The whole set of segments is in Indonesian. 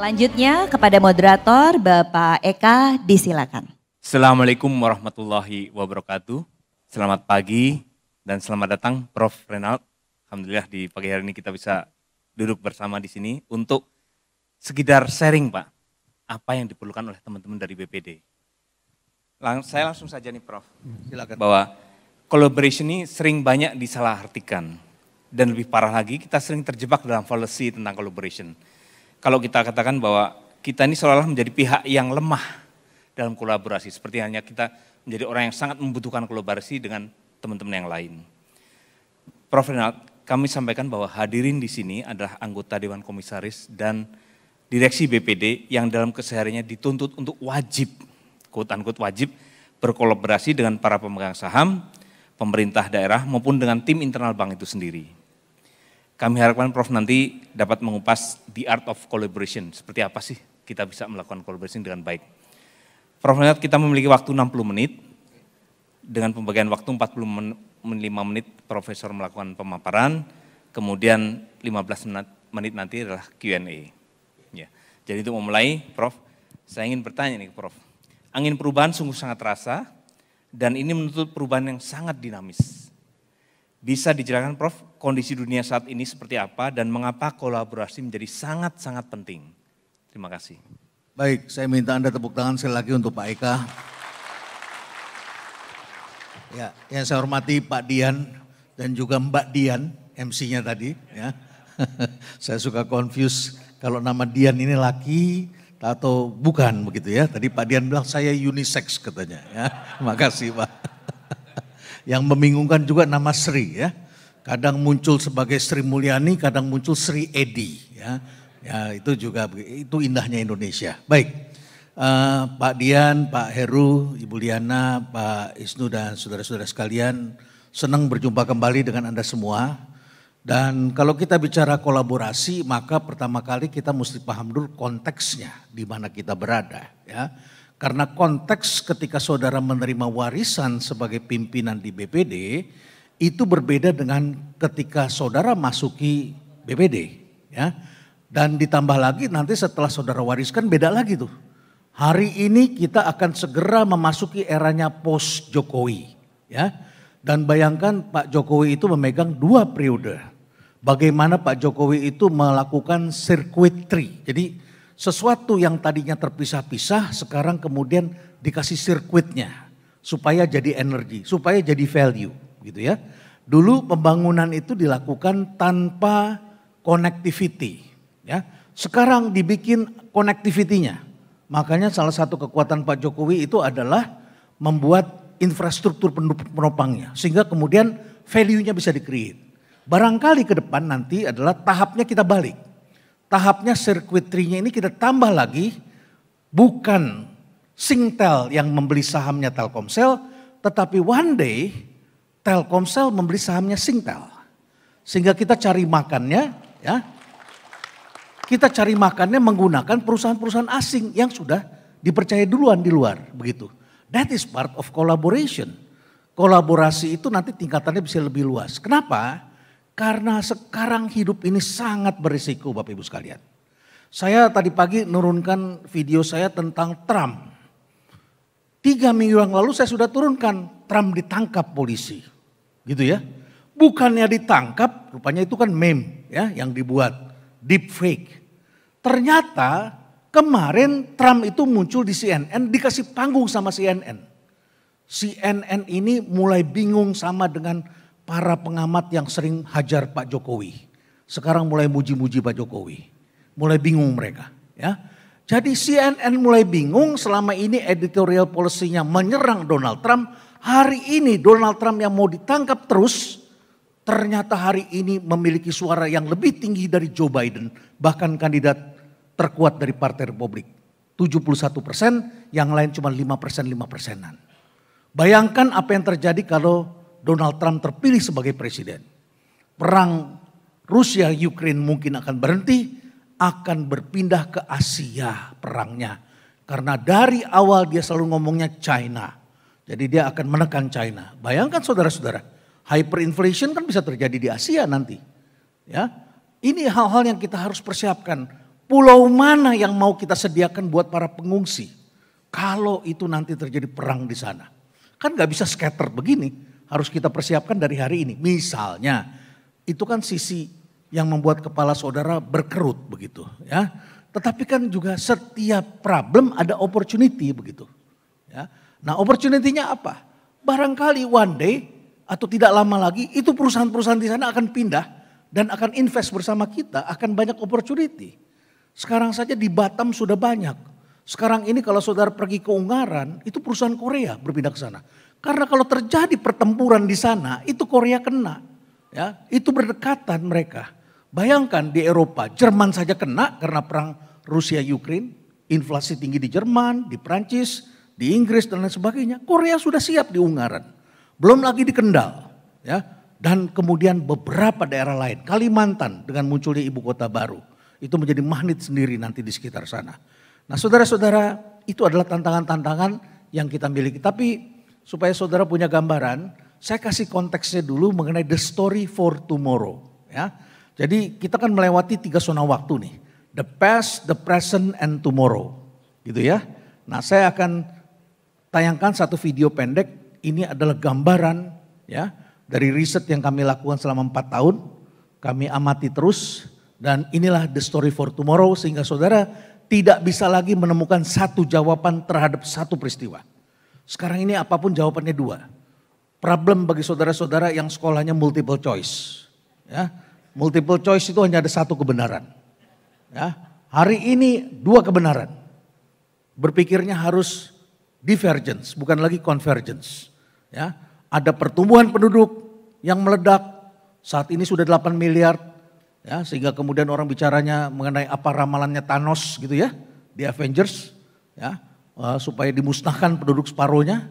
Selanjutnya kepada moderator Bapak Eka disilakan. Assalamualaikum warahmatullahi wabarakatuh. Selamat pagi dan selamat datang Prof. Renald. Alhamdulillah di pagi hari ini kita bisa duduk bersama di sini untuk sekedar sharing Pak, apa yang diperlukan oleh teman-teman dari BPD. Saya langsung saja nih Prof, silakan. Bahwa collaboration ini sering banyak disalahartikan dan lebih parah lagi kita sering terjebak dalam fallacy tentang collaboration. Kalau kita katakan bahwa kita ini seolah-olah menjadi pihak yang lemah dalam kolaborasi, seperti hanya kita menjadi orang yang sangat membutuhkan kolaborasi dengan teman-teman yang lain. Prof. Renald, kami sampaikan bahwa hadirin di sini adalah anggota Dewan Komisaris dan Direksi BPD yang dalam kesehariannya dituntut untuk wajib, quote-unquote wajib, berkolaborasi dengan para pemegang saham, pemerintah daerah maupun dengan tim internal bank itu sendiri. Kami harapkan Prof nanti dapat mengupas the art of collaboration, seperti apa sih kita bisa melakukan collaboration dengan baik. Prof Renald, kita memiliki waktu 60 menit, dengan pembagian waktu 45 menit Profesor melakukan pemaparan, kemudian 15 menit nanti adalah Q&A. Ya. Jadi untuk memulai, Prof, saya ingin bertanya nih Prof, angin perubahan sungguh sangat terasa, dan ini menuntut perubahan yang sangat dinamis. Bisa dijelaskan Prof, kondisi dunia saat ini seperti apa dan mengapa kolaborasi menjadi sangat-sangat penting? Terima kasih. Baik, saya minta Anda tepuk tangan sekali lagi untuk Pak Eka. Ya, yang saya hormati Pak Dian dan juga Mbak Dian, MC-nya tadi. Ya. Saya suka confuse kalau nama Dian ini laki atau bukan begitu ya. Tadi Pak Dian bilang saya unisex katanya. Ya. Terima kasih Pak. Yang membingungkan juga nama Sri ya. Kadang muncul sebagai Sri Mulyani, kadang muncul Sri Edi ya. Ya itu juga, itu indahnya Indonesia. Baik, Pak Dian, Pak Heru, Ibu Liana, Pak Isnu dan saudara-saudara sekalian, senang berjumpa kembali dengan Anda semua. Dan kalau kita bicara kolaborasi, maka pertama kali kita mesti paham dulu konteksnya, di mana kita berada ya. Karena konteks ketika saudara menerima warisan sebagai pimpinan di BPD, itu berbeda dengan ketika saudara masuki BPD ya. Dan ditambah lagi nanti setelah saudara wariskan beda lagi tuh. Hari ini kita akan segera memasuki eranya post Jokowi ya. Dan bayangkan Pak Jokowi itu memegang 2 periode. Bagaimana Pak Jokowi itu melakukan circuitry. Jadi sesuatu yang tadinya terpisah-pisah sekarang kemudian dikasih sirkuitnya supaya jadi energi, supaya jadi value gitu ya. Dulu pembangunan itu dilakukan tanpa connectivity ya. Sekarang dibikin connectivity-nya. Makanya salah satu kekuatan Pak Jokowi itu adalah membuat infrastruktur penopangnya sehingga kemudian value-nya bisa di-create. Barangkali ke depan nanti adalah tahapnya kita balik. Tahapnya circuitry-nya ini kita tambah lagi, bukan Singtel yang membeli sahamnya Telkomsel, tetapi one day Telkomsel membeli sahamnya Singtel. Sehingga kita cari makannya ya. Kita cari makannya menggunakan perusahaan-perusahaan asing yang sudah dipercaya duluan di luar, begitu. That is part of collaboration. Kolaborasi itu nanti tingkatannya bisa lebih luas. Kenapa? Karena sekarang hidup ini sangat berisiko Bapak Ibu sekalian. Saya tadi pagi nurunkan video saya tentang Trump. 3 minggu yang lalu saya sudah turunkan, Trump ditangkap polisi. Gitu ya. Bukannya ditangkap, rupanya itu kan meme ya yang dibuat, deep fake. Ternyata kemarin Trump itu muncul di CNN, dikasih panggung sama CNN. CNN ini mulai bingung sama dengan para pengamat yang sering hajar Pak Jokowi. Sekarang mulai muji-muji Pak Jokowi. Mulai bingung mereka ya. Jadi CNN mulai bingung selama ini editorial policy-nya menyerang Donald Trump. Hari ini Donald Trump yang mau ditangkap terus, ternyata hari ini memiliki suara yang lebih tinggi dari Joe Biden. Bahkan kandidat terkuat dari Partai Republik. 71%, yang lain cuma 5%-5%. Bayangkan apa yang terjadi kalau Donald Trump terpilih sebagai presiden. Perang Rusia-Ukraine mungkin akan berhenti, akan berpindah ke Asia perangnya. Karena dari awal dia selalu ngomongnya China. Jadi dia akan menekan China. Bayangkan saudara-saudara, hyperinflation kan bisa terjadi di Asia nanti. Ya, ini hal-hal yang kita harus persiapkan. Pulau mana yang mau kita sediakan buat para pengungsi? Kalau itu nanti terjadi perang di sana. Kan gak bisa scatter begini, harus kita persiapkan dari hari ini. Misalnya, itu kan sisi yang membuat kepala saudara berkerut begitu ya. Tetapi kan juga setiap problem ada opportunity begitu. Ya. Nah opportunity-nya apa? Barangkali one day atau tidak lama lagi itu perusahaan-perusahaan di sana akan pindah dan akan invest bersama kita, akan banyak opportunity. Sekarang saja di Batam sudah banyak. Sekarang ini kalau saudara pergi ke Ungaran, itu perusahaan Korea berpindah ke sana. Karena kalau terjadi pertempuran di sana, itu Korea kena. Ya, itu berdekatan mereka. Bayangkan di Eropa, Jerman saja kena karena perang Rusia-Ukraine. Inflasi tinggi di Jerman, di Prancis, di Inggris dan lain sebagainya. Korea sudah siap di Ungaran. Belum lagi di Kendal. Ya, dan kemudian beberapa daerah lain. Kalimantan dengan munculnya ibu kota baru. Itu menjadi magnet sendiri nanti di sekitar sana. Nah saudara-saudara, itu adalah tantangan-tantangan yang kita miliki. Tapi supaya saudara punya gambaran, saya kasih konteksnya dulu mengenai the story for tomorrow. Ya, jadi kita kan melewati 3 zona waktu nih. The past, the present, and tomorrow. Gitu ya. Nah saya akan tayangkan satu video pendek. Ini adalah gambaran ya dari riset yang kami lakukan selama 4 tahun. Kami amati terus. Dan inilah the story for tomorrow sehingga saudara tidak bisa lagi menemukan satu jawaban terhadap satu peristiwa. Sekarang ini apapun jawabannya 2. Problem bagi saudara-saudara yang sekolahnya multiple choice. Ya, multiple choice itu hanya ada satu kebenaran. Ya, hari ini 2 kebenaran. Berpikirnya harus divergence, bukan lagi convergence. Ya, ada pertumbuhan penduduk yang meledak. Saat ini sudah 8 miliar. Ya, sehingga kemudian orang bicaranya mengenai apa ramalannya Thanos gitu ya di Avengers. Ya, supaya dimusnahkan penduduk separuhnya.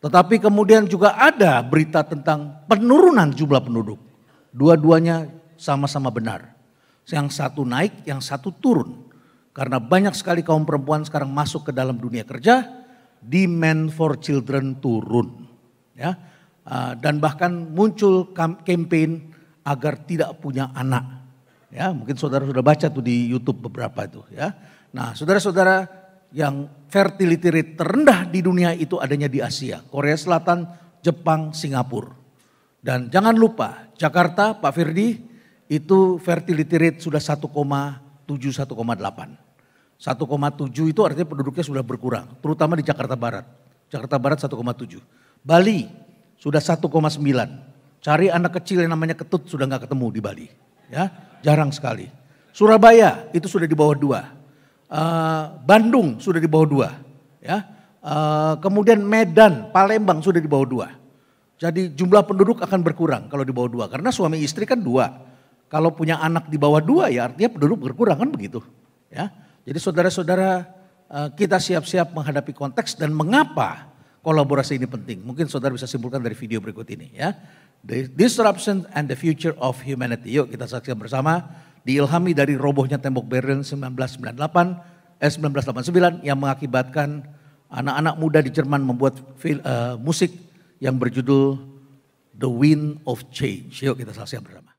Tetapi kemudian juga ada berita tentang penurunan jumlah penduduk. Dua-duanya sama-sama benar. Yang satu naik, yang satu turun. Karena banyak sekali kaum perempuan sekarang masuk ke dalam dunia kerja, demand for children turun. Ya, dan bahkan muncul campaign agar tidak punya anak. Ya, mungkin saudara sudah baca tuh di YouTube beberapa itu ya. Nah, saudara-saudara yang fertility rate terendah di dunia itu adanya di Asia, Korea Selatan, Jepang, Singapura. Dan jangan lupa Jakarta, Pak Firdi, itu fertility rate sudah 1,7, 1,8. 1,7 itu artinya penduduknya sudah berkurang, terutama di Jakarta Barat. Jakarta Barat 1,7. Bali sudah 1,9. Cari anak kecil yang namanya Ketut sudah nggak ketemu di Bali. Ya, jarang sekali. Surabaya itu sudah di bawah 2. Bandung sudah di bawah 2. Ya, kemudian Medan, Palembang sudah di bawah 2. Jadi jumlah penduduk akan berkurang kalau di bawah 2. Karena suami istri kan 2. Kalau punya anak di bawah 2 ya artinya penduduk berkurang kan begitu. Ya, jadi saudara-saudara kita siap-siap menghadapi konteks dan mengapa kolaborasi ini penting. Mungkin saudara bisa simpulkan dari video berikut ini ya. The Disruption and the Future of Humanity. Yuk kita saksikan bersama. Diilhami dari robohnya tembok Berlin 1989 yang mengakibatkan anak-anak muda di Jerman membuat musik yang berjudul The Wind of Change. Yuk kita saksikan bersama.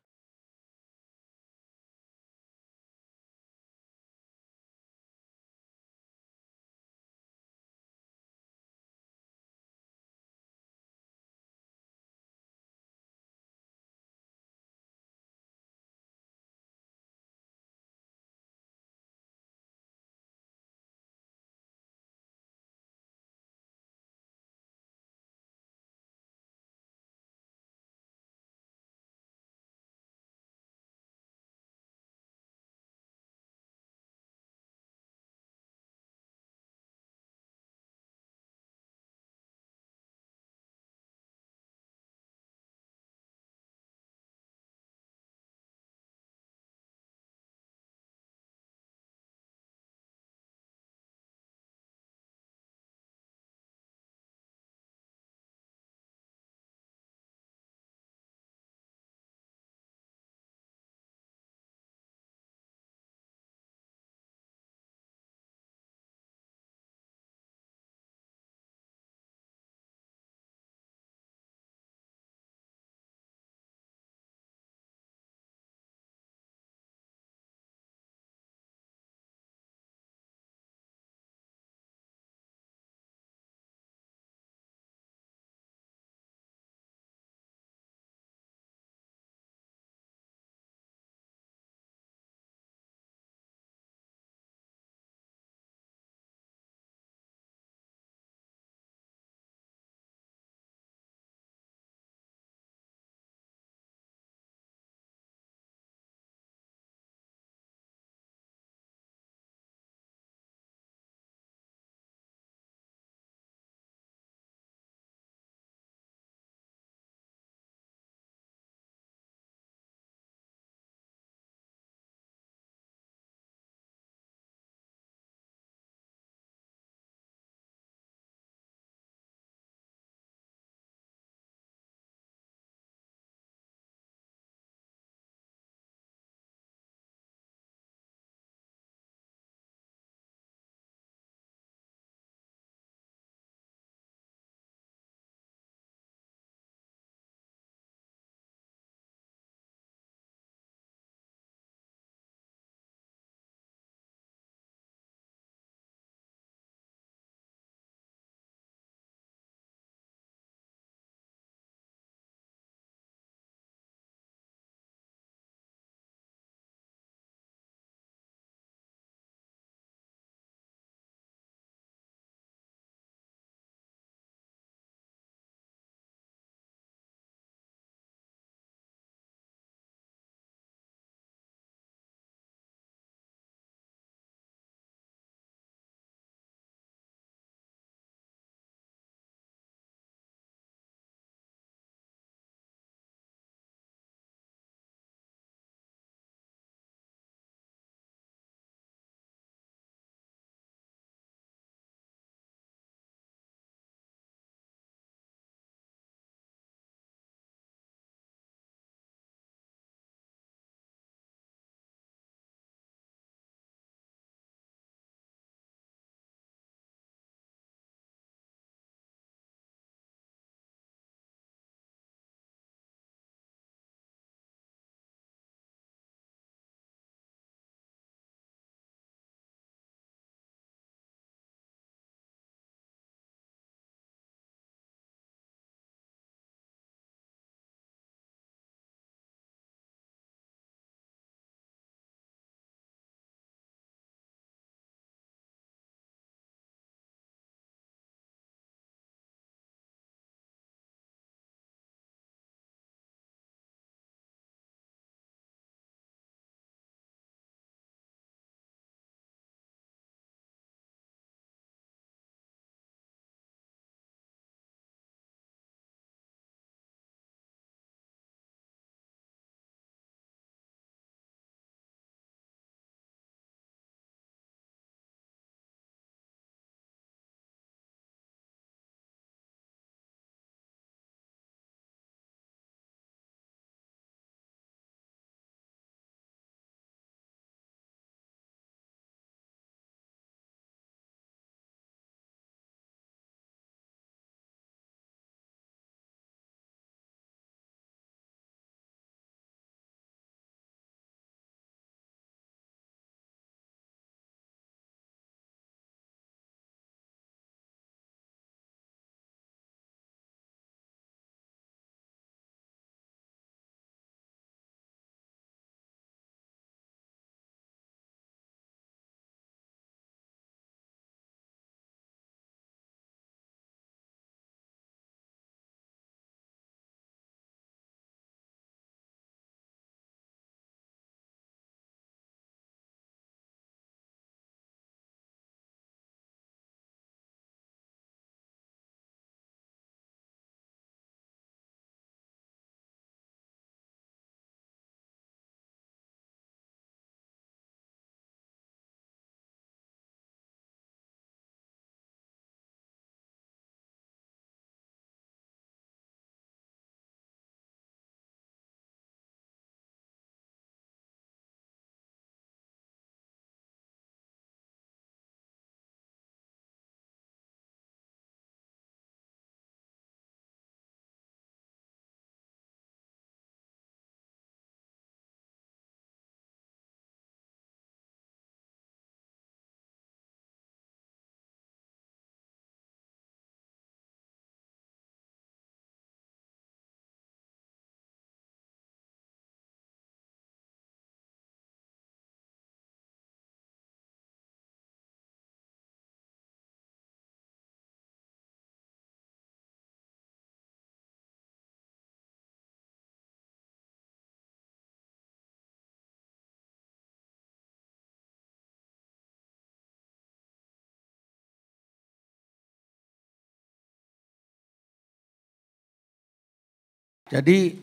Jadi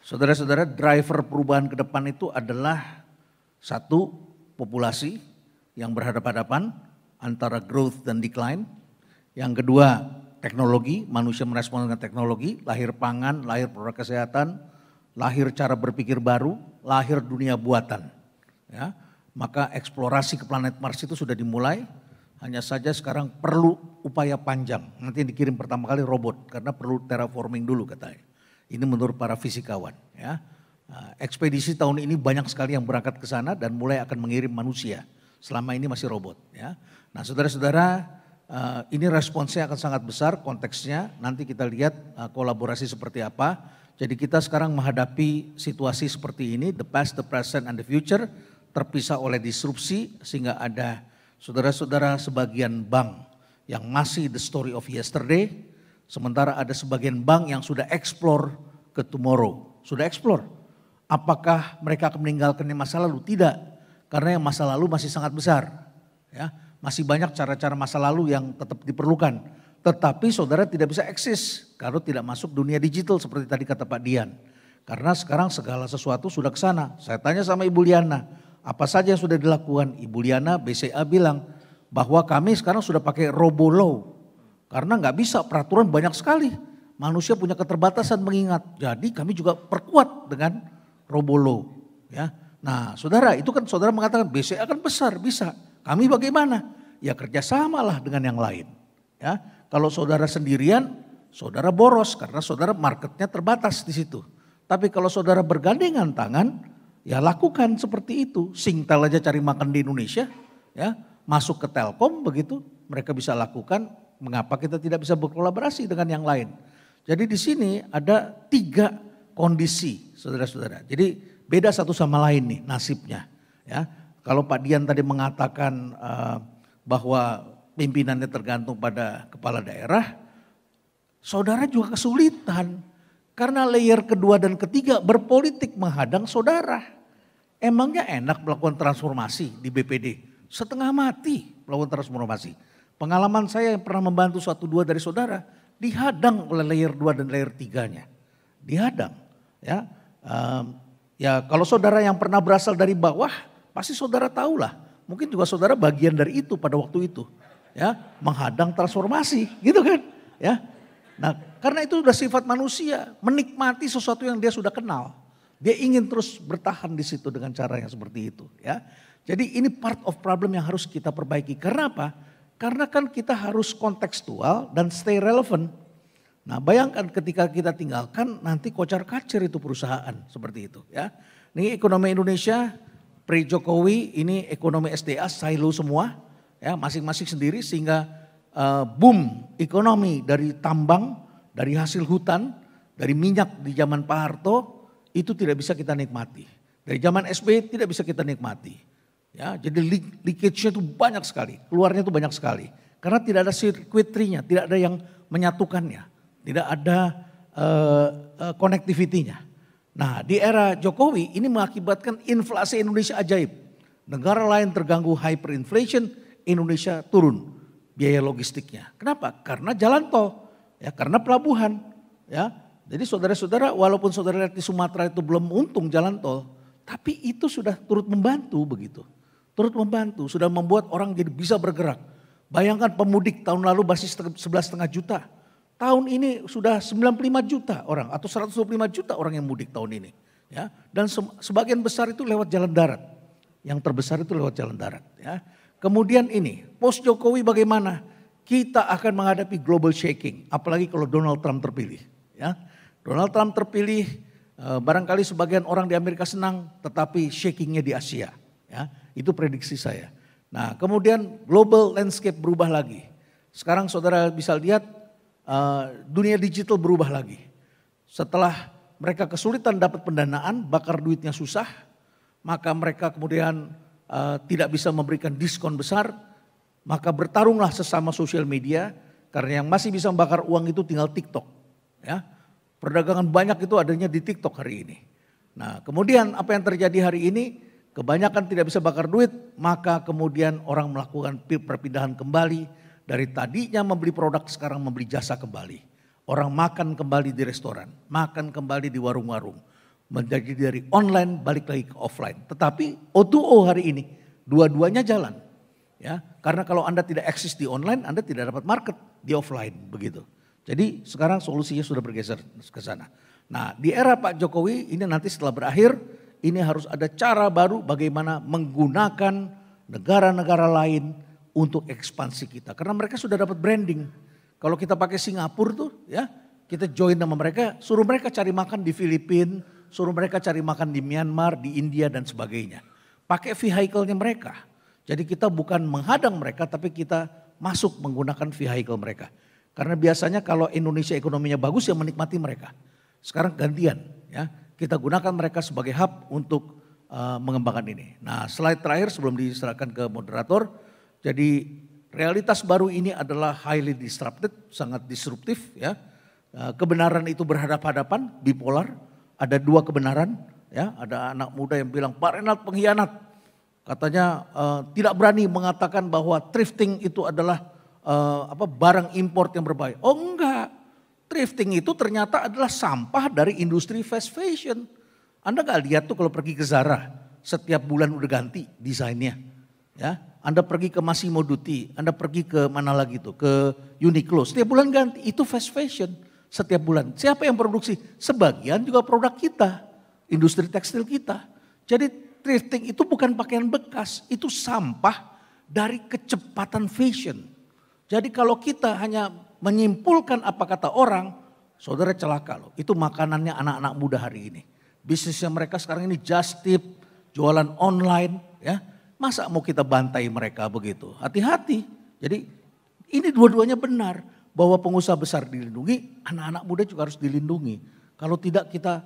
saudara-saudara, driver perubahan ke depan itu adalah satu, populasi yang berhadapan-hadapan antara growth dan decline. Yang kedua, teknologi, manusia merespons dengan teknologi, lahir pangan, lahir produk kesehatan, lahir cara berpikir baru, lahir dunia buatan. Ya, maka eksplorasi ke planet Mars itu sudah dimulai, hanya saja sekarang perlu upaya panjang. Nanti dikirim pertama kali robot karena perlu terraforming dulu katanya. Ini menurut para fisikawan. Ya. Ekspedisi tahun ini banyak sekali yang berangkat ke sana dan mulai akan mengirim manusia. Selama ini masih robot. Ya. Nah, saudara-saudara, ini responsnya akan sangat besar konteksnya. Nanti kita lihat kolaborasi seperti apa. Jadi kita sekarang menghadapi situasi seperti ini, the past, the present, and the future, terpisah oleh disrupsi sehingga ada saudara-saudara sebagian bank yang masih the story of yesterday, sementara ada sebagian bank yang sudah explore ke tomorrow. Sudah explore. Apakah mereka akan meninggalkan yang masa lalu? Tidak, karena yang masa lalu masih sangat besar. Ya, masih banyak cara-cara masa lalu yang tetap diperlukan. Tetapi saudara tidak bisa eksis kalau tidak masuk dunia digital seperti tadi kata Pak Dian. Karena sekarang segala sesuatu sudah ke sana. Saya tanya sama Ibu Liana, apa saja yang sudah dilakukan? Ibu Liana BCA bilang bahwa kami sekarang sudah pakai RoboLaw. Karena nggak bisa, peraturan banyak sekali. Manusia punya keterbatasan mengingat. Jadi kami juga perkuat dengan RoboLaw. Ya. Nah saudara, itu kan saudara mengatakan BCA kan besar, bisa. Kami bagaimana? Ya kerjasamalah dengan yang lain. Ya, kalau saudara sendirian, saudara boros karena saudara marketnya terbatas di situ. Tapi kalau saudara bergandengan tangan, ya lakukan seperti itu. Singtel aja cari makan di Indonesia, ya masuk ke Telkom begitu, mereka bisa lakukan. Mengapa kita tidak bisa berkolaborasi dengan yang lain? Jadi di sini ada 3 kondisi, saudara-saudara. Jadi beda satu sama lain nih nasibnya, ya. Kalau Pak Dian tadi mengatakan bahwa pimpinannya tergantung pada kepala daerah, saudara juga kesulitan. Karena layer kedua dan ketiga berpolitik menghadang saudara. Emangnya enak melakukan transformasi di BPD? Setengah mati melakukan transformasi. Pengalaman saya yang pernah membantu 1-2 dari saudara, dihadang oleh layer 2 dan layer 3-nya. Dihadang. Ya, ya kalau saudara yang pernah berasal dari bawah, pasti saudara tahulah, mungkin juga saudara bagian dari itu pada waktu itu, ya menghadang transformasi, gitu kan? Ya, nah karena itu sudah sifat manusia, menikmati sesuatu yang dia sudah kenal, dia ingin terus bertahan di situ dengan cara yang seperti itu, ya. Jadi ini part of problem yang harus kita perbaiki. Karena apa? Karena kan kita harus kontekstual dan stay relevant. Nah bayangkan ketika kita tinggalkan nanti kocar-kacir itu perusahaan seperti itu, ya. Ini ekonomi Indonesia pre-Jokowi ini ekonomi SDA silo semua, ya masing-masing sendiri sehingga boom ekonomi dari tambang, dari hasil hutan, dari minyak di zaman Pak Harto itu tidak bisa kita nikmati. Dari zaman SBY tidak bisa kita nikmati. Ya, jadi leakage-nya itu banyak sekali, keluarnya itu banyak sekali. Karena tidak ada circuitry-nya, tidak ada yang menyatukannya, tidak ada connectivity-nya. Nah di era Jokowi ini mengakibatkan inflasi Indonesia ajaib. Negara lain terganggu hyperinflation, Indonesia turun biaya logistiknya. Kenapa? Karena jalan tol, ya karena pelabuhan. Ya, jadi saudara-saudara walaupun saudara lihat di Sumatera itu belum untung jalan tol, tapi itu sudah turut membantu begitu. Turut membantu, sudah membuat orang jadi bisa bergerak. Bayangkan pemudik tahun lalu masih 11,5 juta. Tahun ini sudah 95 juta orang atau 125 juta orang yang mudik tahun ini. Ya, dan sebagian besar itu lewat jalan darat. Yang terbesar itu lewat jalan darat. Ya. Kemudian ini, post Jokowi bagaimana? Kita akan menghadapi global shaking. Apalagi kalau Donald Trump terpilih. Ya. Donald Trump terpilih, barangkali sebagian orang di Amerika senang, tetapi shakingnya di Asia. Ya, itu prediksi saya. Nah kemudian global landscape berubah lagi. Sekarang saudara bisa lihat dunia digital berubah lagi. Setelah mereka kesulitan dapat pendanaan, bakar duitnya susah, maka mereka kemudian tidak bisa memberikan diskon besar, maka bertarunglah sesama sosial media, karena yang masih bisa membakar uang itu tinggal TikTok. Ya, perdagangan banyak itu adanya di TikTok hari ini. Nah kemudian apa yang terjadi hari ini? Kebanyakan tidak bisa bakar duit, maka kemudian orang melakukan perpindahan kembali. Dari tadinya membeli produk sekarang membeli jasa kembali. Orang makan kembali di restoran, makan kembali di warung-warung. Menjadi dari online balik lagi ke offline. Tetapi O2O hari ini, dua-duanya jalan. Ya, karena kalau Anda tidak eksis di online, Anda tidak dapat market di offline begitu. Jadi sekarang solusinya sudah bergeser ke sana. Nah, di era Pak Jokowi ini nanti setelah berakhir, ini harus ada cara baru bagaimana menggunakan negara-negara lain untuk ekspansi kita. Karena mereka sudah dapat branding. Kalau kita pakai Singapura tuh ya, kita join sama mereka, suruh mereka cari makan di Filipina, suruh mereka cari makan di Myanmar, di India dan sebagainya. Pakai vehicle-nya mereka. Jadi kita bukan menghadang mereka tapi kita masuk menggunakan vehicle mereka. Karena biasanya kalau Indonesia ekonominya bagus ya menikmati mereka. Sekarang gantian ya, kita gunakan mereka sebagai hub untuk mengembangkan ini. Nah, slide terakhir sebelum diserahkan ke moderator. Jadi realitas baru ini adalah highly disrupted, sangat disruptif ya. Kebenaran itu berhadapan-hadapan, bipolar. Ada dua kebenaran ya, ada anak muda yang bilang Pak Renald pengkhianat. Katanya tidak berani mengatakan bahwa thrifting itu adalah barang import yang berbahaya. Oh enggak, thrifting itu ternyata adalah sampah dari industri fast fashion. Anda gak lihat tuh kalau pergi ke Zara, setiap bulan udah ganti desainnya. Ya, Anda pergi ke Massimo Dutti, Anda pergi ke mana lagi tuh, ke Uniqlo, setiap bulan ganti, itu fast fashion setiap bulan. Siapa yang produksi? Sebagian juga produk kita, industri tekstil kita. Jadi thrifting itu bukan pakaian bekas, itu sampah dari kecepatan fashion. Jadi kalau kita hanya menyimpulkan apa kata orang, saudara celaka loh. Itu makanannya anak-anak muda hari ini. Bisnisnya mereka sekarang ini just tip, jualan online ya. Masa mau kita bantai mereka begitu? Hati-hati. Jadi ini dua-duanya benar. Bahwa pengusaha besar dilindungi, anak-anak muda juga harus dilindungi. Kalau tidak kita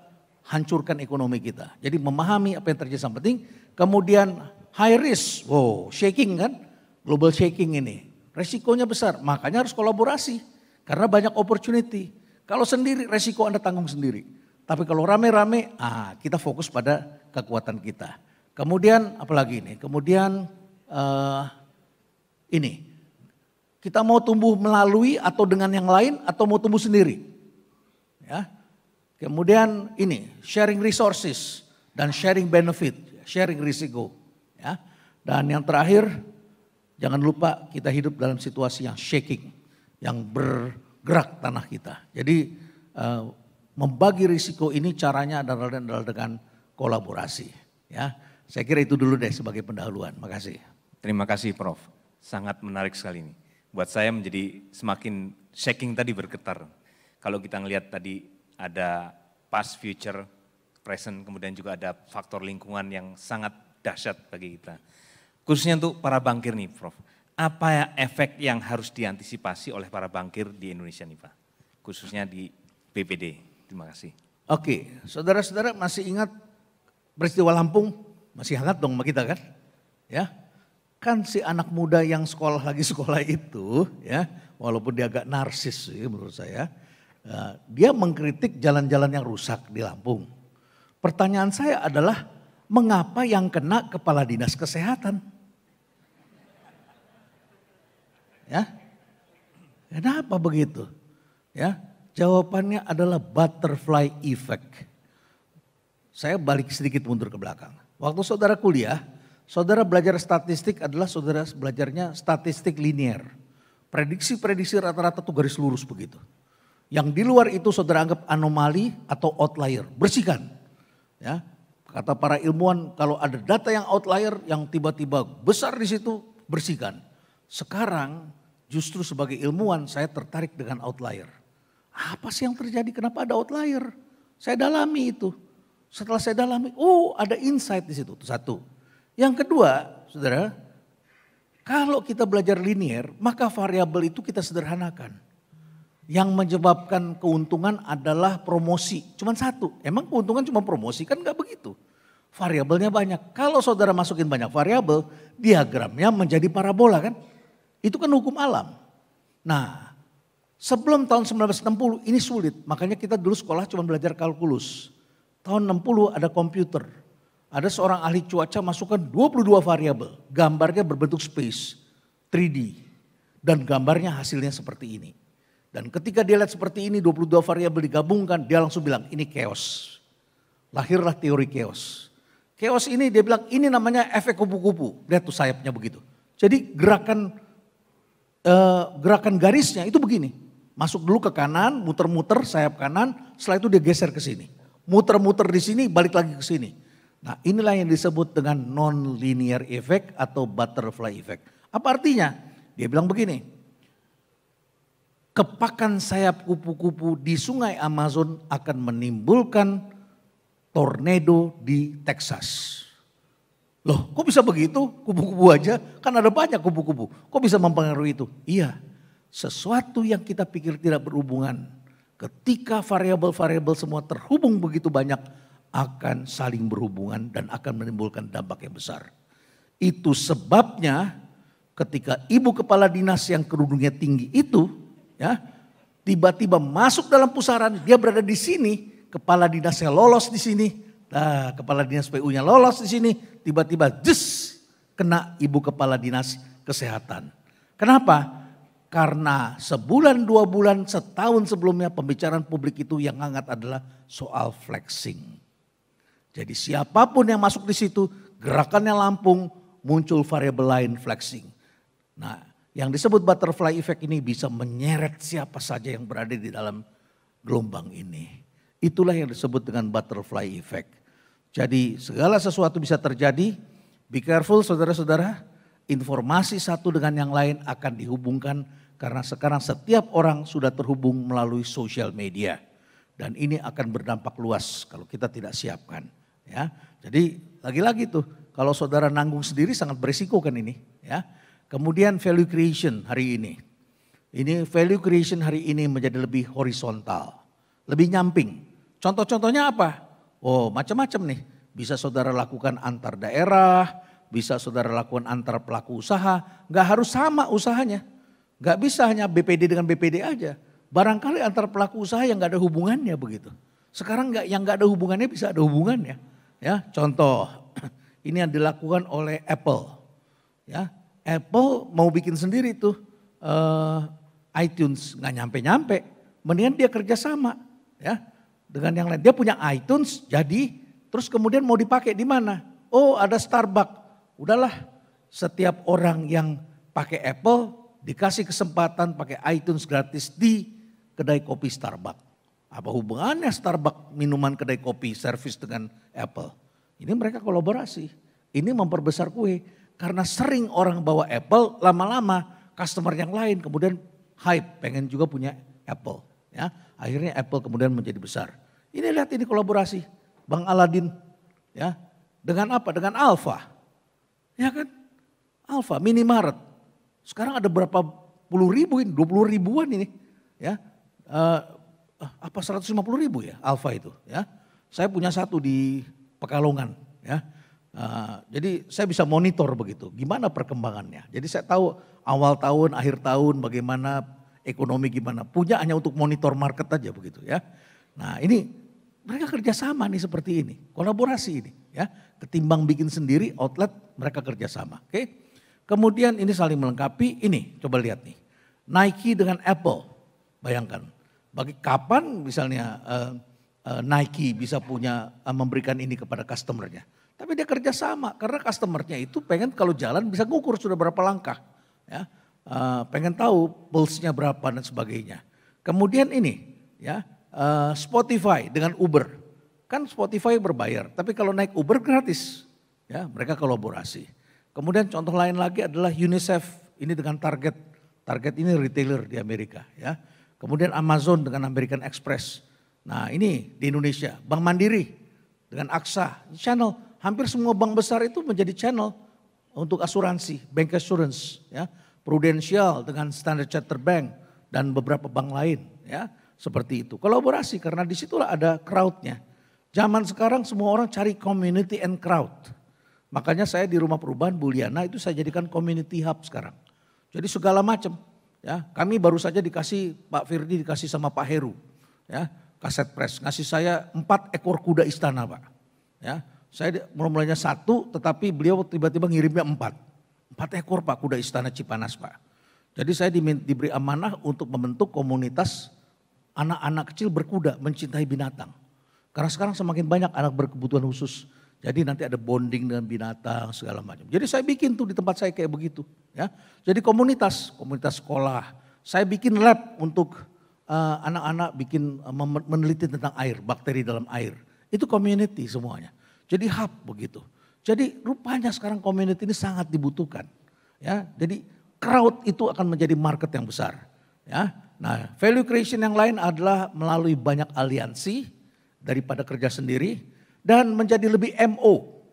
hancurkan ekonomi kita. Jadi memahami apa yang terjadi sangat penting. Kemudian high risk, wow shaking kan, global shaking ini. Resikonya besar, makanya harus kolaborasi. Karena banyak opportunity. Kalau sendiri resiko Anda tanggung sendiri. Tapi kalau rame-rame, kita fokus pada kekuatan kita. Kemudian apalagi ini, kemudian ini. Kita mau tumbuh melalui atau dengan yang lain atau mau tumbuh sendiri. Ya. Kemudian ini sharing resources dan sharing benefit, sharing risiko. Ya. Dan yang terakhir jangan lupa kita hidup dalam situasi yang shaking, yang bergerak tanah kita. Jadi membagi risiko ini caranya adalah dengan kolaborasi. Ya. Saya kira itu dulu deh sebagai pendahuluan. Makasih. Terima kasih Prof. Sangat menarik sekali ini. Buat saya menjadi semakin shaking tadi bergetar. Kalau kita ngelihat tadi ada past, future, present, kemudian juga ada faktor lingkungan yang sangat dahsyat bagi kita. Khususnya untuk para bankir nih Prof. Apa efek yang harus diantisipasi oleh para bankir di Indonesia nih Pak? Khususnya di BPD. Terima kasih. Oke, saudara-saudara masih ingat peristiwa Lampung? Masih hangat dong sama kita kan? Ya. Kan si anak muda yang sekolah itu ya, walaupun dia agak narsis sih menurut saya, dia mengkritik jalan-jalan yang rusak di Lampung. Pertanyaan saya adalah mengapa yang kena kepala dinas kesehatan? Ya, kenapa begitu? Ya, jawabannya adalah butterfly effect. Saya balik sedikit mundur ke belakang. Waktu saudara kuliah, saudara belajar statistik adalah saudara belajarnya statistik linear. Prediksi-prediksi rata-rata tuh garis lurus begitu. Yang di luar itu saudara anggap anomali atau outlier, bersihkan. Ya, kata para ilmuwan kalau ada data yang outlier yang tiba-tiba besar di situ, bersihkan. Sekarang justru sebagai ilmuwan saya tertarik dengan outlier. Apa sih yang terjadi? Kenapa ada outlier? Saya dalami itu. Setelah saya dalami, ada insight di situ. Satu. Yang kedua, saudara, kalau kita belajar linear, maka variabel itu kita sederhanakan. Yang menyebabkan keuntungan adalah promosi. Cuman satu, emang keuntungan cuma promosi? Kan gak begitu. Variabelnya banyak. Kalau saudara masukin banyak variabel, diagramnya menjadi parabola kan. Itu kan hukum alam. Nah, sebelum tahun 1960 ini sulit. Makanya kita dulu sekolah cuma belajar kalkulus. Tahun 60 ada komputer. Ada seorang ahli cuaca masukkan 22 variabel. Gambarnya berbentuk space, 3D. Dan gambarnya hasilnya seperti ini. Dan ketika dia lihat seperti ini 22 variabel digabungkan, dia langsung bilang ini chaos. Lahirlah teori chaos. Chaos ini dia bilang ini namanya efek kupu-kupu. Lihat tuh sayapnya begitu. Jadi gerakan garisnya itu begini. Masuk dulu ke kanan, muter-muter sayap kanan, setelah itu dia geser ke sini. Muter-muter di sini, balik lagi ke sini. Nah inilah yang disebut dengan non-linear effect atau butterfly effect. Apa artinya? Dia bilang begini, kepakan sayap kupu-kupu di sungai Amazon akan menimbulkan tornado di Texas. Loh kok bisa begitu? Kupu-kupu aja, kan ada banyak kupu-kupu. Kok bisa mempengaruhi itu? Iya, sesuatu yang kita pikir tidak berhubungan. Ketika variabel-variabel semua terhubung begitu banyak, akan saling berhubungan dan akan menimbulkan dampak yang besar. Itu sebabnya ketika ibu kepala dinas yang kerudungnya tinggi itu, ya, tiba-tiba masuk dalam pusaran, dia berada di sini, kepala dinasnya lolos di sini, nah, kepala dinas PU-nya lolos di sini, tiba-tiba kena ibu kepala dinas kesehatan. Kenapa? Karena sebulan, 2 bulan, setahun sebelumnya pembicaraan publik itu yang hangat adalah soal flexing. Jadi siapapun yang masuk di situ, gerakannya lampung, muncul variabel lain flexing. Nah, yang disebut butterfly effect ini bisa menyeret siapa saja yang berada di dalam gelombang ini. Itulah yang disebut dengan butterfly effect. Jadi segala sesuatu bisa terjadi, be careful saudara-saudara, informasi satu dengan yang lain akan dihubungkan karena sekarang setiap orang sudah terhubung melalui sosial media. Dan ini akan berdampak luas kalau kita tidak siapkan. Ya, jadi lagi-lagi tuh kalau saudara nanggung sendiri sangat berisiko kan ini. Ya, kemudian value creation hari ini. Ini value creation hari ini menjadi lebih horizontal, lebih nyamping. Contoh-contohnya apa? Oh macam-macam nih. Bisa saudara lakukan antar daerah, bisa saudara lakukan antar pelaku usaha. Gak harus sama usahanya. Gak bisa hanya BPD dengan BPD aja. Barangkali antar pelaku usaha yang gak ada hubungannya begitu. Sekarang yang gak ada hubungannya bisa ada hubungannya. Ya, contoh ini yang dilakukan oleh Apple. Ya, Apple mau bikin sendiri tuh iTunes, nggak nyampe-nyampe. Mendingan dia kerjasama, ya, dengan yang lain. Dia punya iTunes, jadi terus kemudian mau dipakai di mana? Oh, ada Starbucks. Udahlah, setiap orang yang pakai Apple dikasih kesempatan pakai iTunes gratis di kedai kopi Starbucks. Apa hubungannya Starbucks minuman kedai kopi servis dengan Apple? Ini mereka kolaborasi. Ini memperbesar kue. Karena sering orang bawa Apple, lama-lama customer yang lain kemudian hype pengen juga punya Apple. Ya, akhirnya Apple kemudian menjadi besar. Ini lihat ini kolaborasi. Bang Aladin, ya, dengan apa? Dengan Alfa. Ya kan? Alfa, Minimarket. Sekarang ada berapa puluh ribu ini, 20 ribuan ini. Ya, apa 150 ribu ya Alfa itu ya. Saya punya satu di Pekalongan ya. Jadi saya bisa monitor begitu gimana perkembangannya. Jadi saya tahu awal tahun, akhir tahun bagaimana ekonomi gimana. Punya hanya untuk monitor market aja begitu ya. Nah ini mereka kerjasama nih seperti ini. Kolaborasi ini ya. Ketimbang bikin sendiri outlet mereka kerjasama. Oke. Kemudian ini saling melengkapi. Ini coba lihat nih. Nike dengan Apple. Bayangkan. Bagi kapan misalnya Nike bisa punya memberikan ini kepada customernya. Tapi dia kerja sama karena customernya itu pengen kalau jalan bisa ngukur sudah berapa langkah. Ya, pengen tahu pulse-nya berapa dan sebagainya. Kemudian ini ya Spotify dengan Uber. Kan Spotify berbayar tapi kalau naik Uber gratis. Ya, mereka kolaborasi. Kemudian contoh lain lagi adalah UNICEF ini dengan Target. Target ini retailer di Amerika ya. Kemudian Amazon dengan American Express. Nah ini di Indonesia, Bank Mandiri dengan AXA, channel. Hampir semua bank besar itu menjadi channel untuk asuransi, bank assurance. Ya. Prudential dengan Standard Chartered Bank dan beberapa bank lain. Ya, seperti itu, kolaborasi karena disitulah ada crowdnya. Zaman sekarang semua orang cari community and crowd. Makanya saya di Rumah Perubahan Buliana itu saya jadikan community hub sekarang. Jadi segala macam. Ya, kami baru saja dikasih, Pak Firdi dikasih sama Pak Heru, ya, kaset press, ngasih saya 4 ekor kuda istana Pak. Ya, saya mulainya 1 tetapi beliau tiba-tiba ngirimnya 4 ekor Pak kuda istana Cipanas Pak. Jadi saya diberi amanah untuk membentuk komunitas anak-anak kecil berkuda, mencintai binatang. Karena sekarang semakin banyak anak berkebutuhan khusus. Jadi nanti ada bonding dengan binatang segala macam. Jadi saya bikin tuh di tempat saya kayak begitu. Ya. Jadi komunitas sekolah. Saya bikin lab untuk anak-anak meneliti tentang air, bakteri dalam air. Itu community semuanya. Jadi hub begitu. Jadi rupanya sekarang community ini sangat dibutuhkan. Ya, jadi crowd itu akan menjadi market yang besar. Ya, nah value creation yang lain adalah melalui banyak aliansi daripada kerja sendiri dan menjadi lebih MO,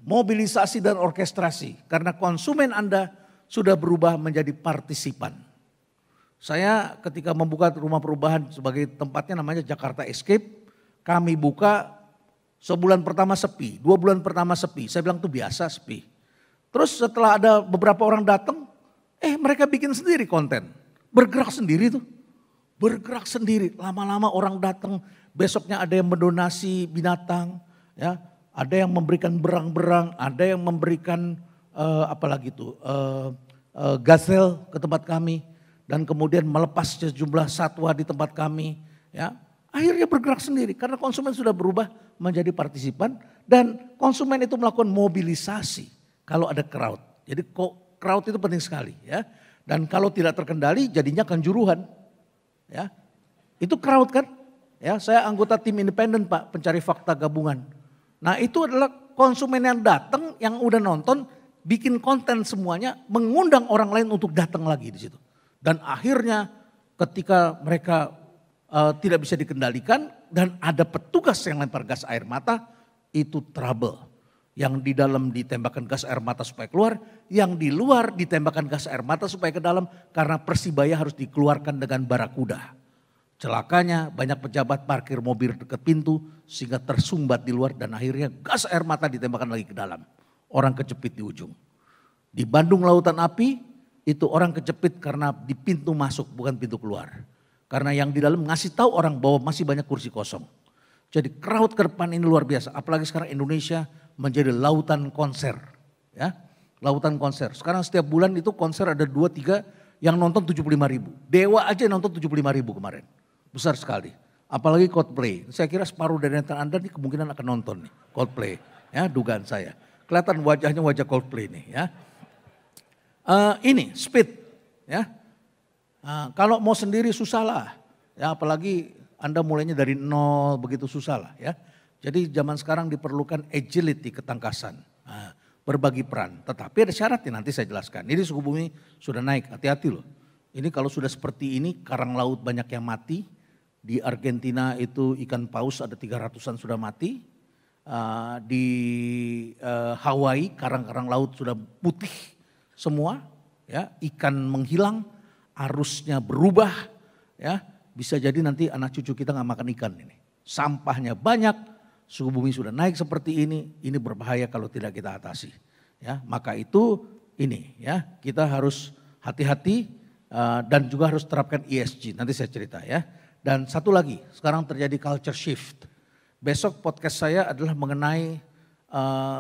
mobilisasi dan orkestrasi. Karena konsumen Anda sudah berubah menjadi partisipan. Saya ketika membuka rumah perubahan sebagai tempatnya namanya Jakarta Escape, kami buka sebulan pertama sepi, 2 bulan pertama sepi. Saya bilang itu biasa sepi. Terus setelah ada beberapa orang datang, mereka bikin sendiri konten. Bergerak sendiri tuh. Bergerak sendiri. Lama-lama orang datang, besoknya ada yang mendonasi binatang. Ya, ada yang memberikan berang-berang, ada yang memberikan gazelle ke tempat kami. Dan kemudian melepas sejumlah satwa di tempat kami. Ya, akhirnya bergerak sendiri karena konsumen sudah berubah menjadi partisipan dan konsumen itu melakukan mobilisasi kalau ada crowd. Jadi crowd itu penting sekali ya. Dan kalau tidak terkendali jadinya kanjuruhan. Ya. Itu crowd kan? Ya, saya anggota tim independen Pak, pencari fakta gabungan. Nah, itu adalah konsumen yang datang yang udah nonton bikin konten semuanya mengundang orang lain untuk datang lagi di situ. Dan akhirnya ketika mereka tidak bisa dikendalikan dan ada petugas yang lempar gas air mata, itu trouble. Yang di dalam ditembakkan gas air mata supaya keluar, yang di luar ditembakkan gas air mata supaya ke dalam karena Persibaya harus dikeluarkan dengan barakuda. Celakanya banyak pejabat parkir mobil dekat pintu sehingga tersumbat di luar dan akhirnya gas air mata ditembakkan lagi ke dalam. Orang kejepit di ujung. Di Bandung Lautan Api itu orang kejepit karena di pintu masuk bukan pintu keluar. Karena yang di dalam ngasih tahu orang bahwa masih banyak kursi kosong. Jadi crowd ke depan ini luar biasa. Apalagi sekarang Indonesia menjadi lautan konser. Ya, lautan konser. Sekarang setiap bulan itu konser ada 2-3 yang nonton 75 ribu. Dewa aja nonton 75 ribu kemarin. Besar sekali. Apalagi Coldplay. Saya kira separuh dari nonton Anda nih kemungkinan akan nonton nih Coldplay. Ya, dugaan saya. Kelihatan wajahnya wajah Coldplay nih ya. Ini speed. Ya. Kalau mau sendiri susah lah, ya apalagi Anda mulainya dari nol begitu susah lah ya. Jadi zaman sekarang diperlukan agility, ketangkasan, berbagi peran. Tetapi ada syaratnya nanti saya jelaskan. Ini suhu bumi sudah naik, hati-hati loh. Ini kalau sudah seperti ini karang laut banyak yang mati. Di Argentina itu ikan paus ada 300-an sudah mati. Di Hawaii karang-karang laut sudah putih semua, ya ikan menghilang. Arusnya berubah, ya bisa jadi nanti anak cucu kita nggak makan ikan ini. Sampahnya banyak, suhu bumi sudah naik seperti ini berbahaya kalau tidak kita atasi. Ya, maka itu ini ya kita harus hati-hati dan juga harus terapkan ESG. Nanti saya cerita ya. Dan satu lagi, sekarang terjadi culture shift. Besok podcast saya adalah mengenai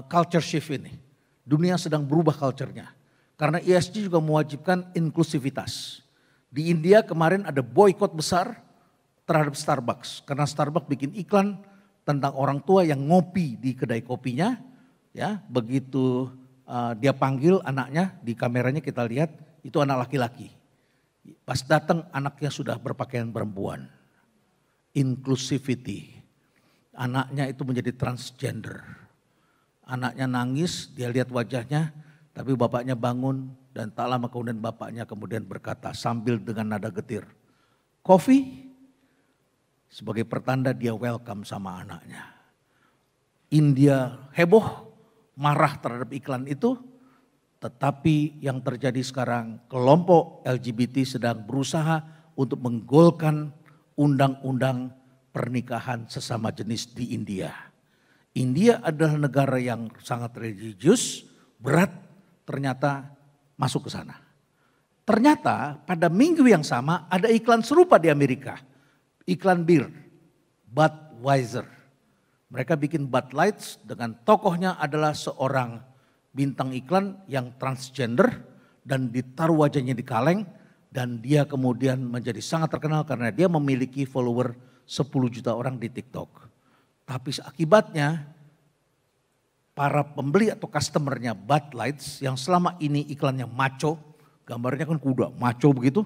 culture shift ini. Dunia sedang berubah culture-nya. Karena ESG juga mewajibkan inklusivitas. Di India kemarin ada boykot besar terhadap Starbucks. Karena Starbucks bikin iklan tentang orang tua yang ngopi di kedai kopinya. Ya, begitu dia panggil anaknya di kameranya kita lihat itu anak laki-laki. Pas datang anaknya sudah berpakaian perempuan. Inclusivity. Anaknya itu menjadi transgender. Anaknya nangis, dia lihat wajahnya, tapi bapaknya bangun dan tak lama kemudian bapaknya kemudian berkata sambil dengan nada getir, "Coffee?" Sebagai pertanda dia welcome sama anaknya. India heboh, marah terhadap iklan itu, tetapi yang terjadi sekarang kelompok LGBT sedang berusaha untuk menggolkan undang-undang pernikahan sesama jenis di India. India adalah negara yang sangat religius, berat, ternyata masuk ke sana. Ternyata pada minggu yang sama ada iklan serupa di Amerika. Iklan bir, Budweiser. Mereka bikin Bud Lights dengan tokohnya adalah seorang bintang iklan yang transgender dan ditaruh wajahnya di kaleng Dan dia kemudian menjadi sangat terkenal karena dia memiliki follower 10 juta orang di TikTok. Tapi akibatnya para pembeli atau customernya Bud Lights yang selama ini iklannya maco, gambarnya kan kuda, maco begitu.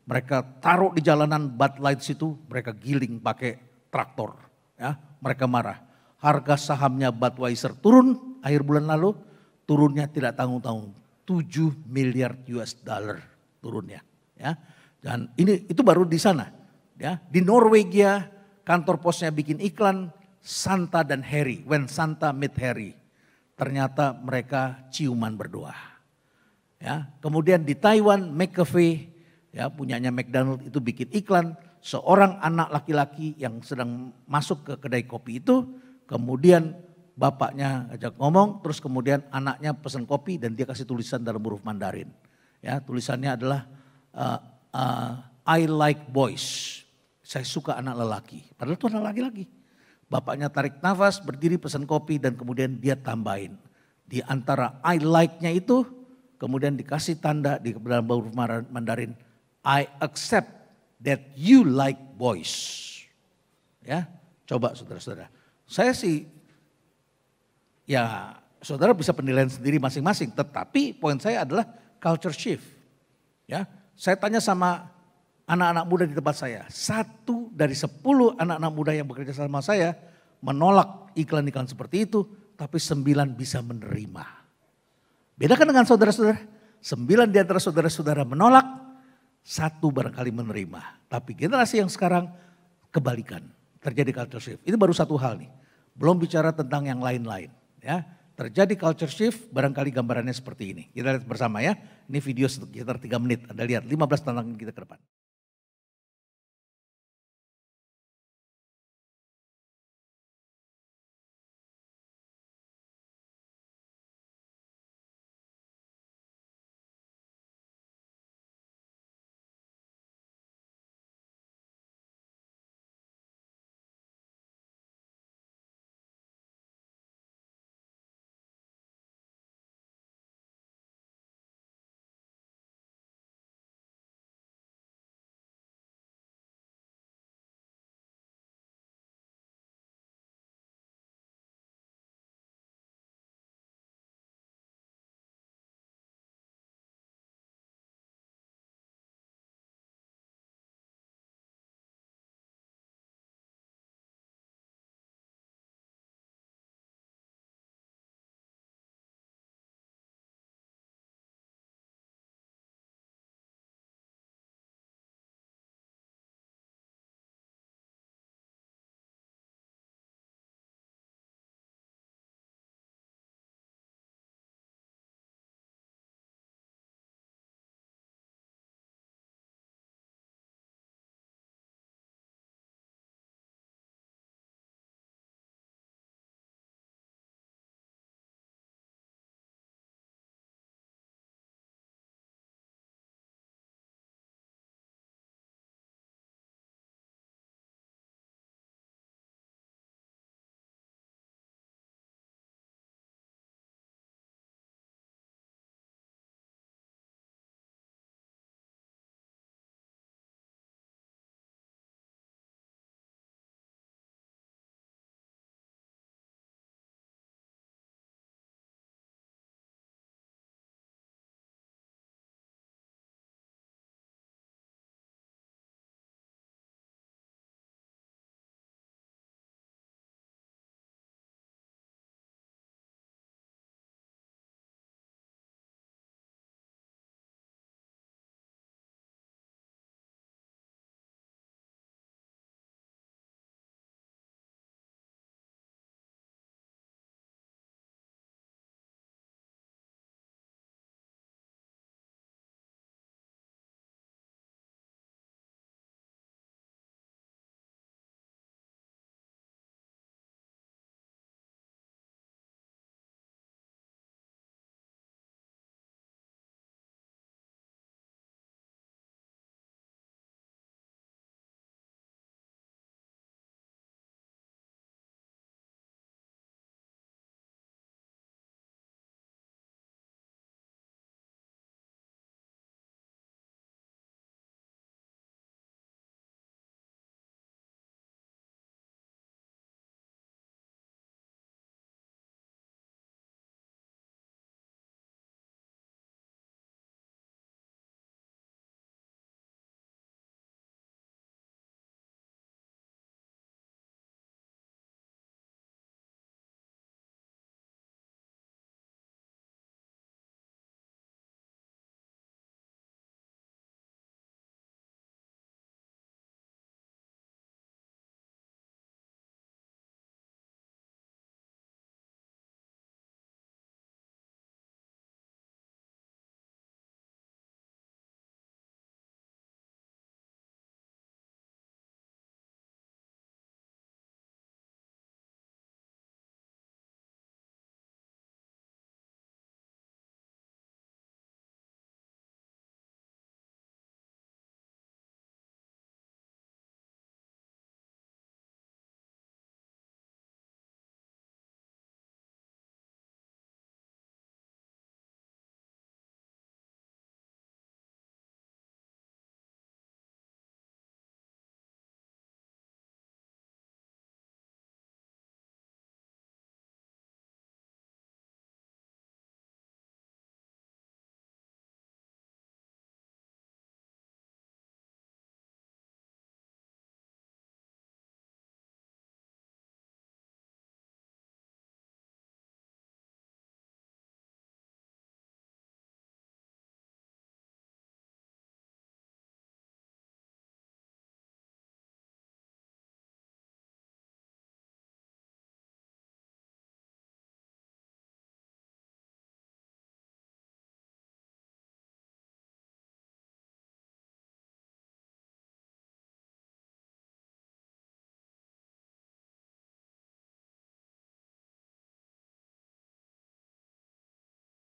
Mereka taruh di jalanan Bud Lights itu, mereka giling pakai traktor. Ya, mereka marah. Harga sahamnya Budweiser turun akhir bulan lalu, turunnya tidak tanggung-tanggung. 7 miliar US dollar turunnya. Ya, dan itu baru di sana. Ya, di Norwegia kantor posnya bikin iklan Santa dan Harry, when Santa meet Harry. Ternyata mereka ciuman berdua. Ya, kemudian di Taiwan McCafe, ya punyanya McDonald itu bikin iklan seorang anak laki-laki yang sedang masuk ke kedai kopi itu, kemudian bapaknya ajak ngomong, terus kemudian anaknya pesan kopi dan dia kasih tulisan dalam huruf Mandarin. Ya, tulisannya adalah I like boys. Saya suka anak lelaki. Padahal itu anak laki-laki. Bapaknya tarik nafas, berdiri pesan kopi dan kemudian dia tambahin. Di antara I like-nya itu kemudian dikasih tanda di dalam huruf Mandarin. I accept that you like boys. Ya, coba saudara-saudara. Saya sih, ya saudara bisa penilaian sendiri masing-masing. Tetapi poin saya adalah culture shift. Ya, saya tanya sama anak-anak muda di tempat saya. 1 dari 10 anak-anak muda yang bekerja sama saya menolak iklan-iklan seperti itu. Tapi 9 bisa menerima. Bedakan dengan saudara-saudara. 9 di antara saudara-saudara menolak. 1 barangkali menerima. Tapi generasi yang sekarang kebalikan. Terjadi culture shift. Ini baru satu hal nih. Belum bicara tentang yang lain-lain. Ya, terjadi culture shift, barangkali gambarannya seperti ini. Kita lihat bersama ya. Ini video sekitar 3 menit. Anda lihat 15 tantangan kita ke depan.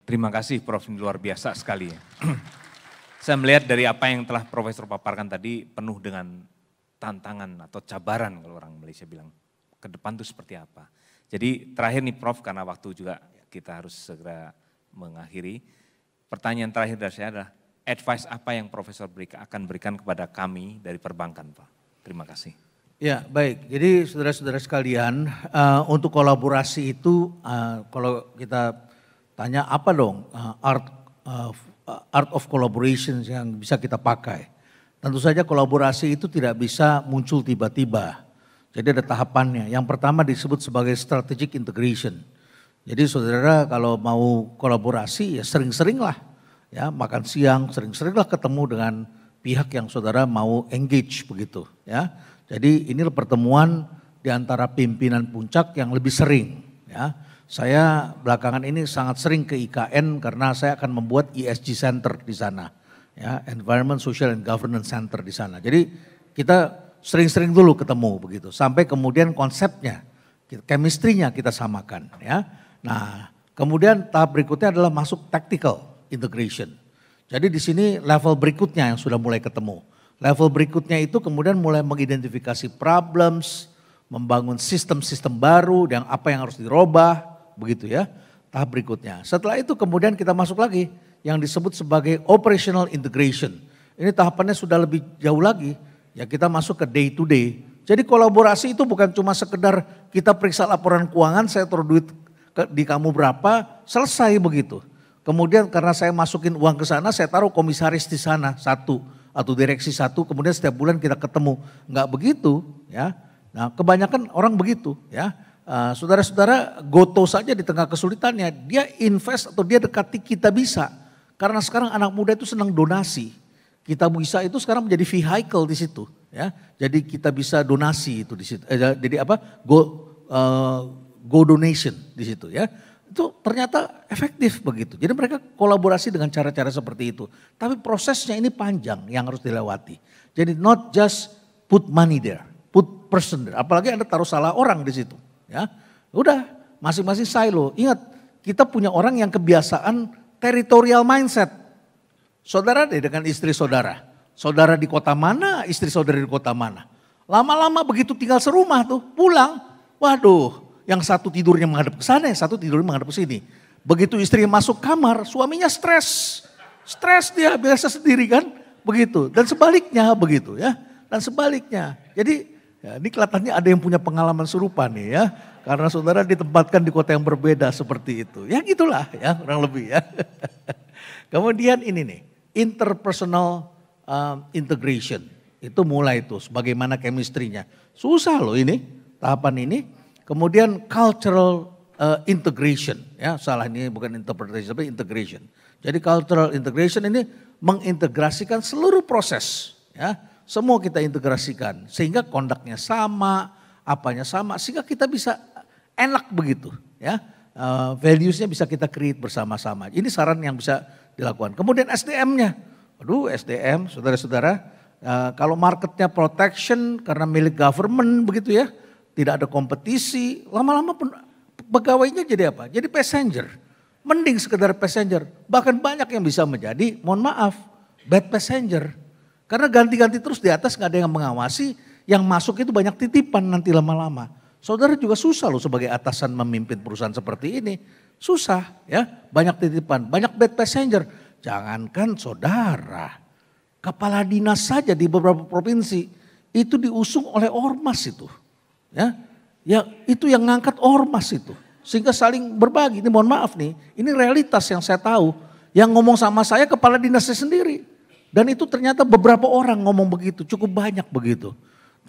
Terima kasih Prof, ini luar biasa sekali ya. Saya melihat dari apa yang telah Profesor paparkan tadi penuh dengan tantangan atau cabaran kalau orang Malaysia bilang. Ke depan itu seperti apa. Jadi terakhir nih Prof, karena waktu juga kita harus segera mengakhiri. Pertanyaan terakhir dari saya adalah, advice apa yang Profesor akan berikan kepada kami dari perbankan Pak? Terima kasih. Ya baik, jadi saudara-saudara sekalian, untuk kolaborasi itu kalau kita tanya apa dong art of collaboration yang bisa kita pakai. Tentu saja kolaborasi itu tidak bisa muncul tiba-tiba. Jadi ada tahapannya. Yang pertama disebut sebagai strategic integration. Jadi saudara kalau mau kolaborasi ya sering-seringlah ya makan siang, sering-seringlah ketemu dengan pihak yang saudara mau engage begitu ya. Jadi ini pertemuan di antara pimpinan puncak yang lebih sering ya. Saya belakangan ini sangat sering ke IKN karena saya akan membuat ESG Center di sana. Ya, Environment, Social and Governance Center di sana. Jadi kita sering-sering dulu ketemu begitu. Sampai kemudian konsepnya, chemistry-nya kita samakan. Ya. Nah kemudian tahap berikutnya adalah masuk tactical integration. Jadi di sini level berikutnya yang sudah mulai ketemu. Level berikutnya itu kemudian mulai mengidentifikasi problems, membangun sistem-sistem baru yang apa yang harus dirubah. Begitu ya, tahap berikutnya. Setelah itu kemudian kita masuk lagi yang disebut sebagai operational integration. Ini tahapannya sudah lebih jauh lagi, ya kita masuk ke day to day. Jadi kolaborasi itu bukan cuma sekedar kita periksa laporan keuangan, saya taruh duit di kamu berapa, selesai begitu. Kemudian karena saya masukin uang ke sana, saya taruh komisaris di sana satu atau direksi satu, kemudian setiap bulan kita ketemu. Enggak begitu ya. Nah kebanyakan orang begitu ya. Saudara-saudara goto saja di tengah kesulitannya, dia invest atau dia dekati kita bisa. Karena sekarang anak muda itu senang donasi. Kita bisa itu sekarang menjadi vehicle di situ. Ya. Jadi kita bisa donasi itu di situ. Jadi apa? Go donation di situ ya. Itu ternyata efektif begitu. Jadi mereka kolaborasi dengan cara-cara seperti itu. Tapi prosesnya ini panjang yang harus dilewati. Jadi not just put money there, put person there. Apalagi Anda taruh salah orang di situ. Ya, udah masing-masing silo. Ingat, kita punya orang yang kebiasaan territorial mindset. Saudara deh dengan istri saudara. Saudara di kota mana, istri saudara di kota mana. Lama-lama begitu tinggal serumah tuh, pulang. Waduh, yang satu tidurnya menghadap ke sana, yang satu tidurnya menghadap ke sini. Begitu istrinya masuk kamar, suaminya stres. Stres dia biasa sendiri kan, begitu. Dan sebaliknya begitu ya. Dan sebaliknya. Jadi ya, ini kelihatannya ada yang punya pengalaman serupa nih ya. Karena saudara ditempatkan di kota yang berbeda seperti itu. Ya gitulah ya kurang lebih ya. Kemudian ini nih, interpersonal integration. Itu mulai tuh bagaimana chemistry-nya. Susah loh ini, tahapan ini. Kemudian cultural integration. Ya salah ini bukan interpretation tapi integration. Jadi cultural integration ini mengintegrasikan seluruh proses ya. Semua kita integrasikan sehingga konduknya sama, apanya sama sehingga kita bisa enak begitu ya. Values-nya bisa kita create bersama-sama. Ini saran yang bisa dilakukan. Kemudian SDM-nya. Aduh SDM saudara-saudara kalau marketnya protection karena milik government begitu ya. Tidak ada kompetisi, lama-lama pegawainya jadi apa? Jadi passenger. Mending sekedar passenger. Bahkan banyak yang bisa menjadi, mohon maaf, bad passenger. Karena ganti-ganti terus di atas gak ada yang mengawasi, yang masuk itu banyak titipan nanti lama-lama. Saudara juga susah loh sebagai atasan memimpin perusahaan seperti ini. Susah ya, banyak titipan, banyak bad passenger. Jangankan saudara, kepala dinas saja di beberapa provinsi itu diusung oleh ormas itu. Ya itu yang ngangkat ormas itu. Sehingga saling berbagi, ini mohon maaf nih, ini realitas yang saya tahu. Yang ngomong sama saya kepala dinasnya sendiri. Dan itu ternyata beberapa orang ngomong begitu, cukup banyak begitu.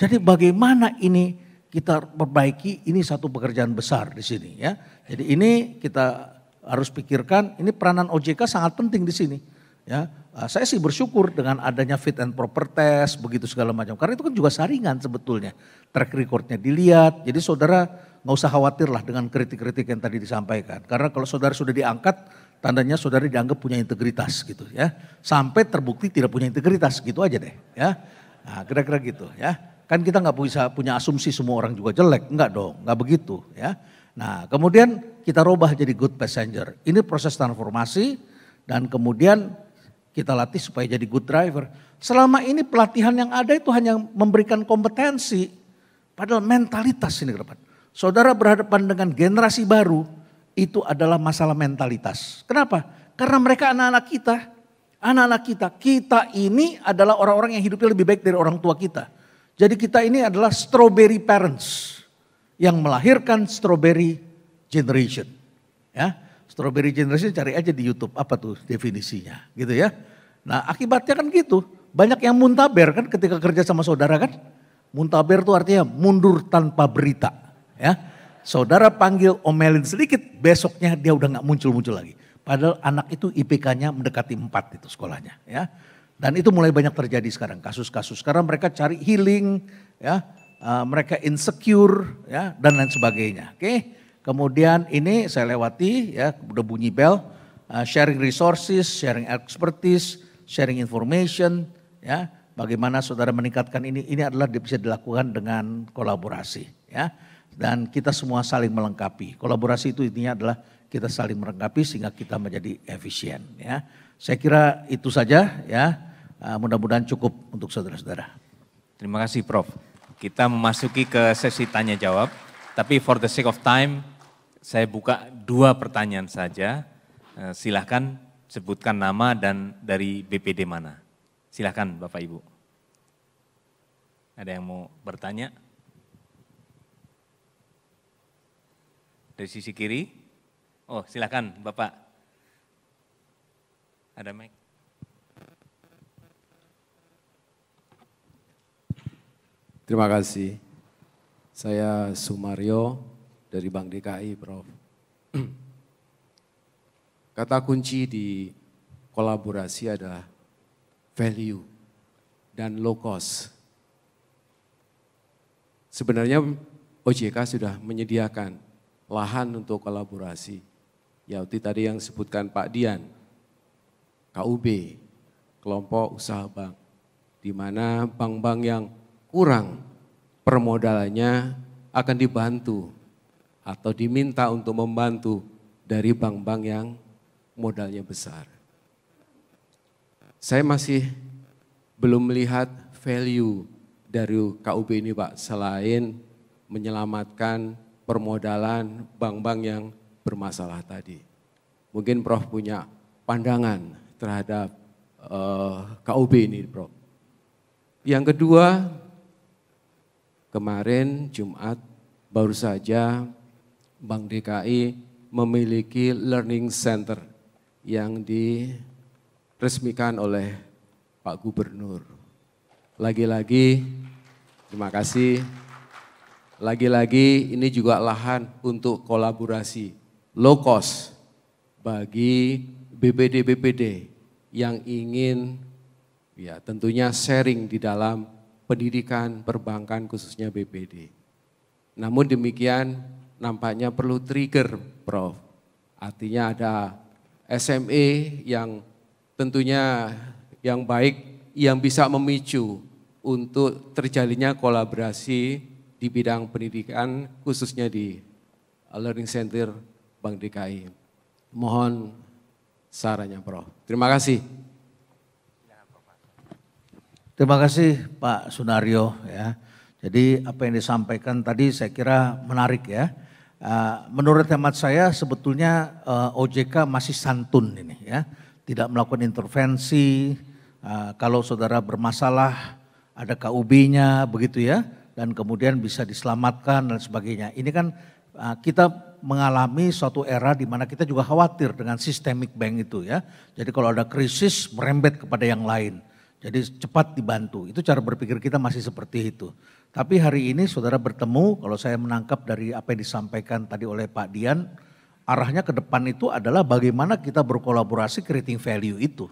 Jadi bagaimana ini kita perbaiki, ini satu pekerjaan besar di sini ya. Jadi ini kita harus pikirkan, ini peranan OJK sangat penting di sini. Ya, saya sih bersyukur dengan adanya fit and proper test, begitu segala macam. Karena itu kan juga saringan sebetulnya. Track recordnya dilihat, jadi saudara nggak usah khawatir lah dengan kritik-kritik yang tadi disampaikan. Karena kalau saudara sudah diangkat, tandanya saudara dianggap punya integritas gitu ya. Sampai terbukti tidak punya integritas gitu aja deh ya. Nah kira-kira gitu ya. Kan kita nggak bisa punya asumsi semua orang juga jelek, enggak dong, nggak begitu ya. Nah kemudian kita rubah jadi good passenger. Ini proses transformasi dan kemudian kita latih supaya jadi good driver. Selama ini pelatihan yang ada itu hanya memberikan kompetensi, padahal mentalitas ini ke depan. Saudara berhadapan dengan generasi baru, itu adalah masalah mentalitas. Kenapa? Karena mereka anak-anak kita. Anak-anak kita ini adalah orang-orang yang hidupnya lebih baik dari orang tua kita. Jadi kita ini adalah strawberry parents yang melahirkan strawberry generation. Ya, strawberry generation cari aja di YouTube apa tuh definisinya, gitu ya. Nah akibatnya kan gitu, banyak yang muntaber kan ketika kerja sama saudara kan. Muntaber itu artinya mundur tanpa berita. Ya, saudara panggil omelin sedikit, besoknya dia udah nggak muncul-muncul lagi. Padahal anak itu IPK-nya mendekati 4 itu sekolahnya. Ya, dan itu mulai banyak terjadi sekarang kasus-kasus. Karena mereka cari healing, ya, mereka insecure, ya, dan lain sebagainya. Oke, kemudian ini saya lewati, ya, udah bunyi bel, sharing resources, sharing expertise, sharing information, ya. Bagaimana saudara meningkatkan ini adalah bisa dilakukan dengan kolaborasi, ya. Dan kita semua saling melengkapi. Kolaborasi itu intinya adalah kita saling melengkapi sehingga kita menjadi efisien, ya. Saya kira itu saja, ya. Mudah-mudahan cukup untuk saudara-saudara. Terima kasih Prof. Kita memasuki ke sesi tanya jawab, tapi for the sake of time saya buka 2 pertanyaan saja. Silahkan sebutkan nama dan dari BPD mana. Silahkan Bapak Ibu. Ada yang mau bertanya? Dari sisi kiri? Oh silahkan Bapak. Ada mic. Terima kasih. Saya Sumario dari Bank DKI, Prof. Kata kunci di kolaborasi adalah value dan low cost. Sebenarnya OJK sudah menyediakan lahan untuk kolaborasi. Yaitu tadi yang disebutkan Pak Dian, KUB, kelompok usaha bank, di mana bank-bank yang kurang permodalannya akan dibantu atau diminta untuk membantu dari bank-bank yang modalnya besar. Saya masih belum melihat value dari KUB ini Pak, selain menyelamatkan permodalan bank-bank yang bermasalah tadi. Mungkin Prof punya pandangan terhadap KUB ini Prof. Yang kedua, kemarin Jumat baru saja Bank DKI memiliki learning center yang diresmikan oleh Pak Gubernur. Lagi-lagi, terima kasih. Lagi-lagi ini juga lahan untuk kolaborasi low cost bagi BPD-BPD yang ingin ya tentunya sharing di dalam pendidikan perbankan khususnya BPD. Namun demikian nampaknya perlu trigger Prof. Artinya ada SME yang tentunya yang baik yang bisa memicu untuk terjalinnya kolaborasi di bidang pendidikan khususnya di Learning Center Bank DKI. Mohon sarannya Prof. Terima kasih. Terima kasih Pak Sunario, ya. Jadi apa yang disampaikan tadi saya kira menarik ya. Menurut hemat saya sebetulnya OJK masih santun ini ya. Tidak melakukan intervensi, kalau saudara bermasalah ada KUB-nya begitu ya. Dan kemudian bisa diselamatkan dan sebagainya. Ini kan kita mengalami suatu era di mana kita juga khawatir dengan systemic bank itu ya. Jadi kalau ada krisis merembet kepada yang lain. Jadi cepat dibantu, itu cara berpikir kita masih seperti itu. Tapi hari ini saudara bertemu, kalau saya menangkap dari apa yang disampaikan tadi oleh Pak Dian, arahnya ke depan itu adalah bagaimana kita berkolaborasi creating value itu.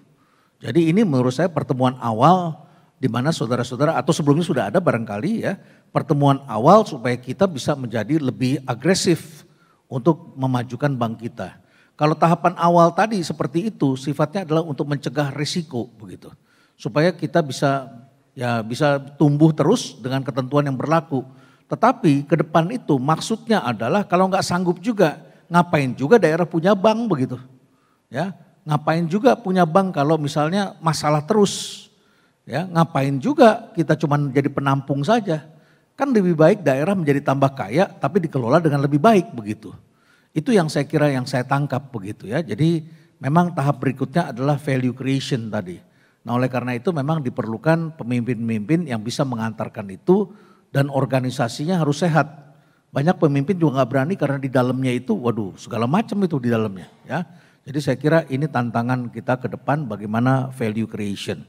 Jadi ini menurut saya pertemuan awal di mana saudara-saudara atau sebelumnya sudah ada barangkali ya, pertemuan awal supaya kita bisa menjadi lebih agresif untuk memajukan bank kita. Kalau tahapan awal tadi seperti itu sifatnya adalah untuk mencegah risiko begitu. Supaya kita bisa tumbuh terus dengan ketentuan yang berlaku. Tetapi ke depan itu maksudnya adalah kalau nggak sanggup juga, ngapain juga daerah punya bank begitu. Ya, ngapain juga punya bank kalau misalnya masalah terus. Ya, ngapain juga kita cuma jadi penampung saja. Kan lebih baik daerah menjadi tambah kaya tapi dikelola dengan lebih baik begitu. Itu yang saya kira yang saya tangkap begitu ya. Jadi memang tahap berikutnya adalah value creation tadi. Nah oleh karena itu memang diperlukan pemimpin-pemimpin yang bisa mengantarkan itu dan organisasinya harus sehat. Banyak pemimpin juga nggak berani karena di dalamnya itu waduh segala macam itu di dalamnya ya. Jadi saya kira ini tantangan kita ke depan bagaimana value creation.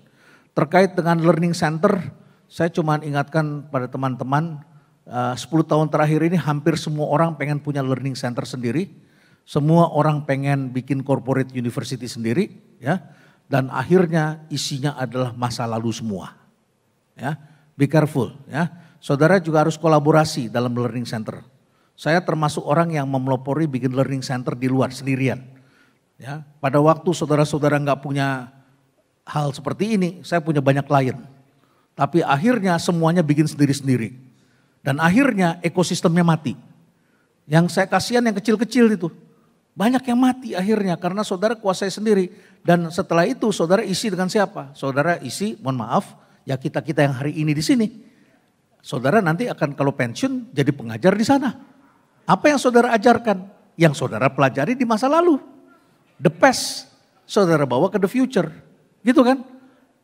Terkait dengan learning center, saya cuma ingatkan pada teman-teman 10 tahun terakhir ini hampir semua orang pengen punya learning center sendiri. Semua orang pengen bikin corporate university sendiri ya. Dan akhirnya isinya adalah masa lalu semua. Ya, be careful ya. Saudara juga harus kolaborasi dalam learning center. Saya termasuk orang yang memelopori bikin learning center di luar sendirian. Ya, pada waktu saudara-saudara nggak punya hal seperti ini, saya punya banyak klien. Tapi akhirnya semuanya bikin sendiri-sendiri. Dan akhirnya ekosistemnya mati. Yang saya kasihan yang kecil-kecil itu. Banyak yang mati akhirnya karena saudara kuasai sendiri. Dan setelah itu saudara isi dengan siapa? Saudara isi, mohon maaf, ya kita-kita yang hari ini di sini. Saudara nanti akan kalau pensiun jadi pengajar di sana. Apa yang saudara ajarkan? Yang saudara pelajari di masa lalu. The past, saudara bawa ke the future. Gitu kan?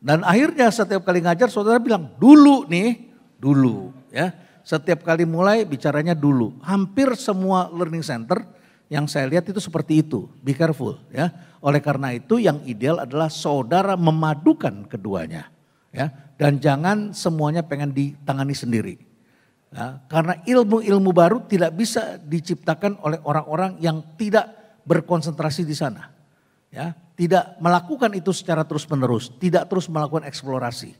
Dan akhirnya setiap kali ngajar saudara bilang dulu nih, dulu ya. Setiap kali mulai bicaranya dulu. Hampir semua learning center yang saya lihat itu seperti itu. Be careful ya. Oleh karena itu yang ideal adalah saudara memadukan keduanya. Ya. Dan jangan semuanya pengen ditangani sendiri. Ya. Karena ilmu-ilmu baru tidak bisa diciptakan oleh orang-orang yang tidak berkonsentrasi di sana. Ya, tidak melakukan itu secara terus-menerus, tidak terus melakukan eksplorasi.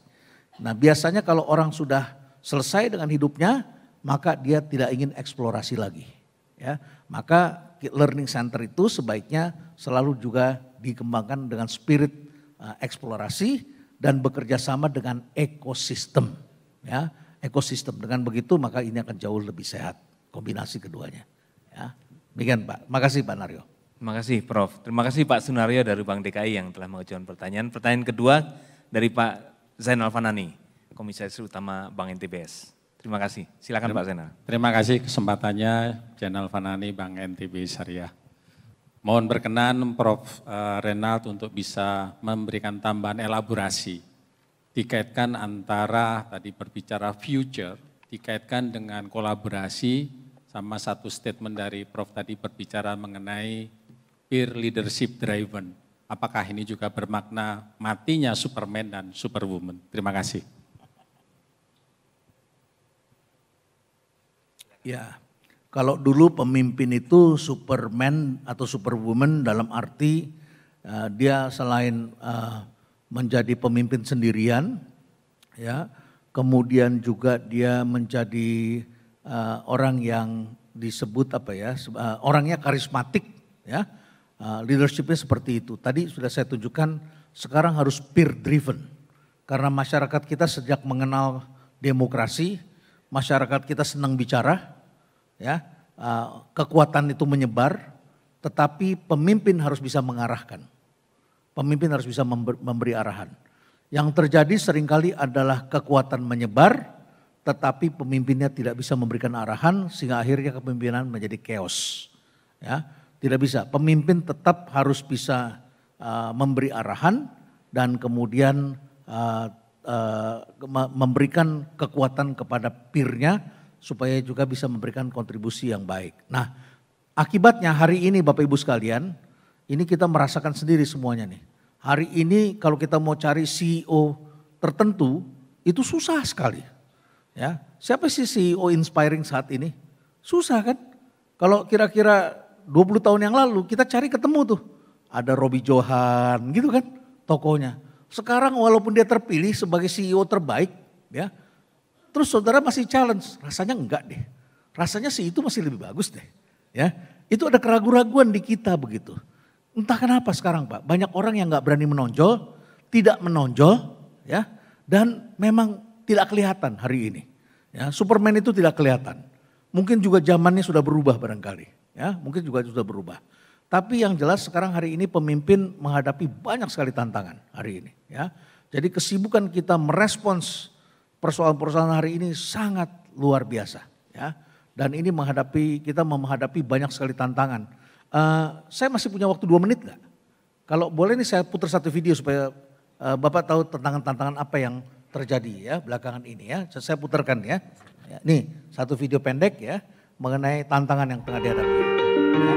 Nah biasanya kalau orang sudah selesai dengan hidupnya, maka dia tidak ingin eksplorasi lagi. Ya, maka learning center itu sebaiknya selalu juga dikembangkan dengan spirit eksplorasi dan bekerja sama dengan ekosistem. Ya, ekosistem dengan begitu maka ini akan jauh lebih sehat, kombinasi keduanya. Ya, demikian Pak, makasih Pak Naryo. Terima kasih Prof. Terima kasih Pak Sunaryo dari Bank DKI yang telah mengajukan pertanyaan. Pertanyaan kedua dari Pak Zainal Fanani, Komisaris Utama Bank NTBS. Terima kasih. Silakan Pak Zainal. Terima kasih kesempatannya Zainal Fanani Bank NTB Syariah. Mohon berkenan Prof. Renald untuk bisa memberikan tambahan elaborasi. Dikaitkan antara tadi berbicara future, dikaitkan dengan kolaborasi sama satu statement dari Prof. tadi berbicara mengenai peer leadership driven. Apakah ini juga bermakna matinya Superman dan Superwoman? Terima kasih. Ya, kalau dulu pemimpin itu Superman atau Superwoman dalam arti dia selain menjadi pemimpin sendirian, ya, kemudian juga dia menjadi orang yang disebut apa ya, orangnya karismatik, ya. Leadershipnya seperti itu. Tadi sudah saya tunjukkan sekarang harus peer driven. Karena masyarakat kita sejak mengenal demokrasi, masyarakat kita senang bicara, ya, kekuatan itu menyebar, tetapi pemimpin harus bisa mengarahkan. Pemimpin harus bisa memberi arahan. Yang terjadi seringkali adalah kekuatan menyebar, tetapi pemimpinnya tidak bisa memberikan arahan sehingga akhirnya kepemimpinan menjadi chaos. Ya. Tidak bisa, pemimpin tetap harus bisa memberi arahan dan kemudian memberikan kekuatan kepada peer-nya supaya juga bisa memberikan kontribusi yang baik. Nah akibatnya hari ini Bapak Ibu sekalian, ini kita merasakan sendiri semuanya nih. Hari ini kalau kita mau cari CEO tertentu itu susah sekali. Ya, siapa sih CEO inspiring saat ini? Susah kan? Kalau kira-kira 20 tahun yang lalu kita cari ketemu tuh. Ada Robbie Johan gitu kan tokohnya. Sekarang walaupun dia terpilih sebagai CEO terbaik ya. Terus saudara masih challenge, rasanya enggak deh. Rasanya si itu masih lebih bagus deh. Ya, itu ada keraguan-raguan di kita begitu. Entah kenapa sekarang Pak, banyak orang yang enggak berani menonjol, tidak menonjol ya. Dan memang tidak kelihatan hari ini. Ya, Superman itu tidak kelihatan. Mungkin juga zamannya sudah berubah barangkali. Ya, mungkin juga sudah berubah. Tapi yang jelas sekarang hari ini pemimpin menghadapi banyak sekali tantangan hari ini. Ya, jadi kesibukan kita merespons persoalan-persoalan hari ini sangat luar biasa. Ya, dan ini kita menghadapi banyak sekali tantangan. Saya masih punya waktu 2 menit nggak? Kalau boleh nih saya putar satu video supaya Bapak tahu tantangan-tantangan apa yang terjadi ya belakangan ini ya. Saya putarkan ya. Nih satu video pendek ya mengenai tantangan yang tengah dihadapi. Ya.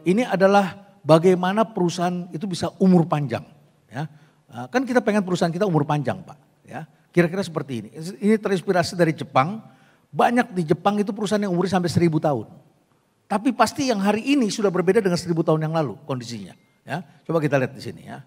Ini adalah bagaimana perusahaan itu bisa umur panjang. Ya. Kan kita pengen perusahaan kita umur panjang Pak. Ya. Kira-kira seperti ini. Ini terinspirasi dari Jepang. Banyak di Jepang itu perusahaan yang umurnya sampai 1000 tahun. Tapi pasti yang hari ini sudah berbeda dengan 1000 tahun yang lalu kondisinya. Ya. Coba kita lihat di sini ya.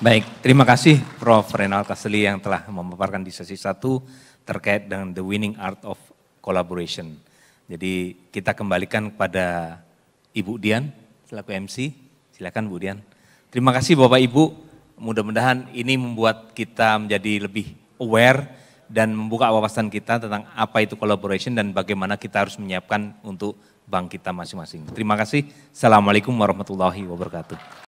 Baik, terima kasih Prof. Renald Kasali yang telah memaparkan di sesi 1 terkait dengan the winning art of collaboration. Jadi kita kembalikan kepada Ibu Dian selaku MC. Silakan Bu Dian. Terima kasih Bapak Ibu, mudah-mudahan ini membuat kita menjadi lebih aware dan membuka wawasan kita tentang apa itu collaboration dan bagaimana kita harus menyiapkan untuk bank kita masing-masing. Terima kasih. Assalamualaikum warahmatullahi wabarakatuh.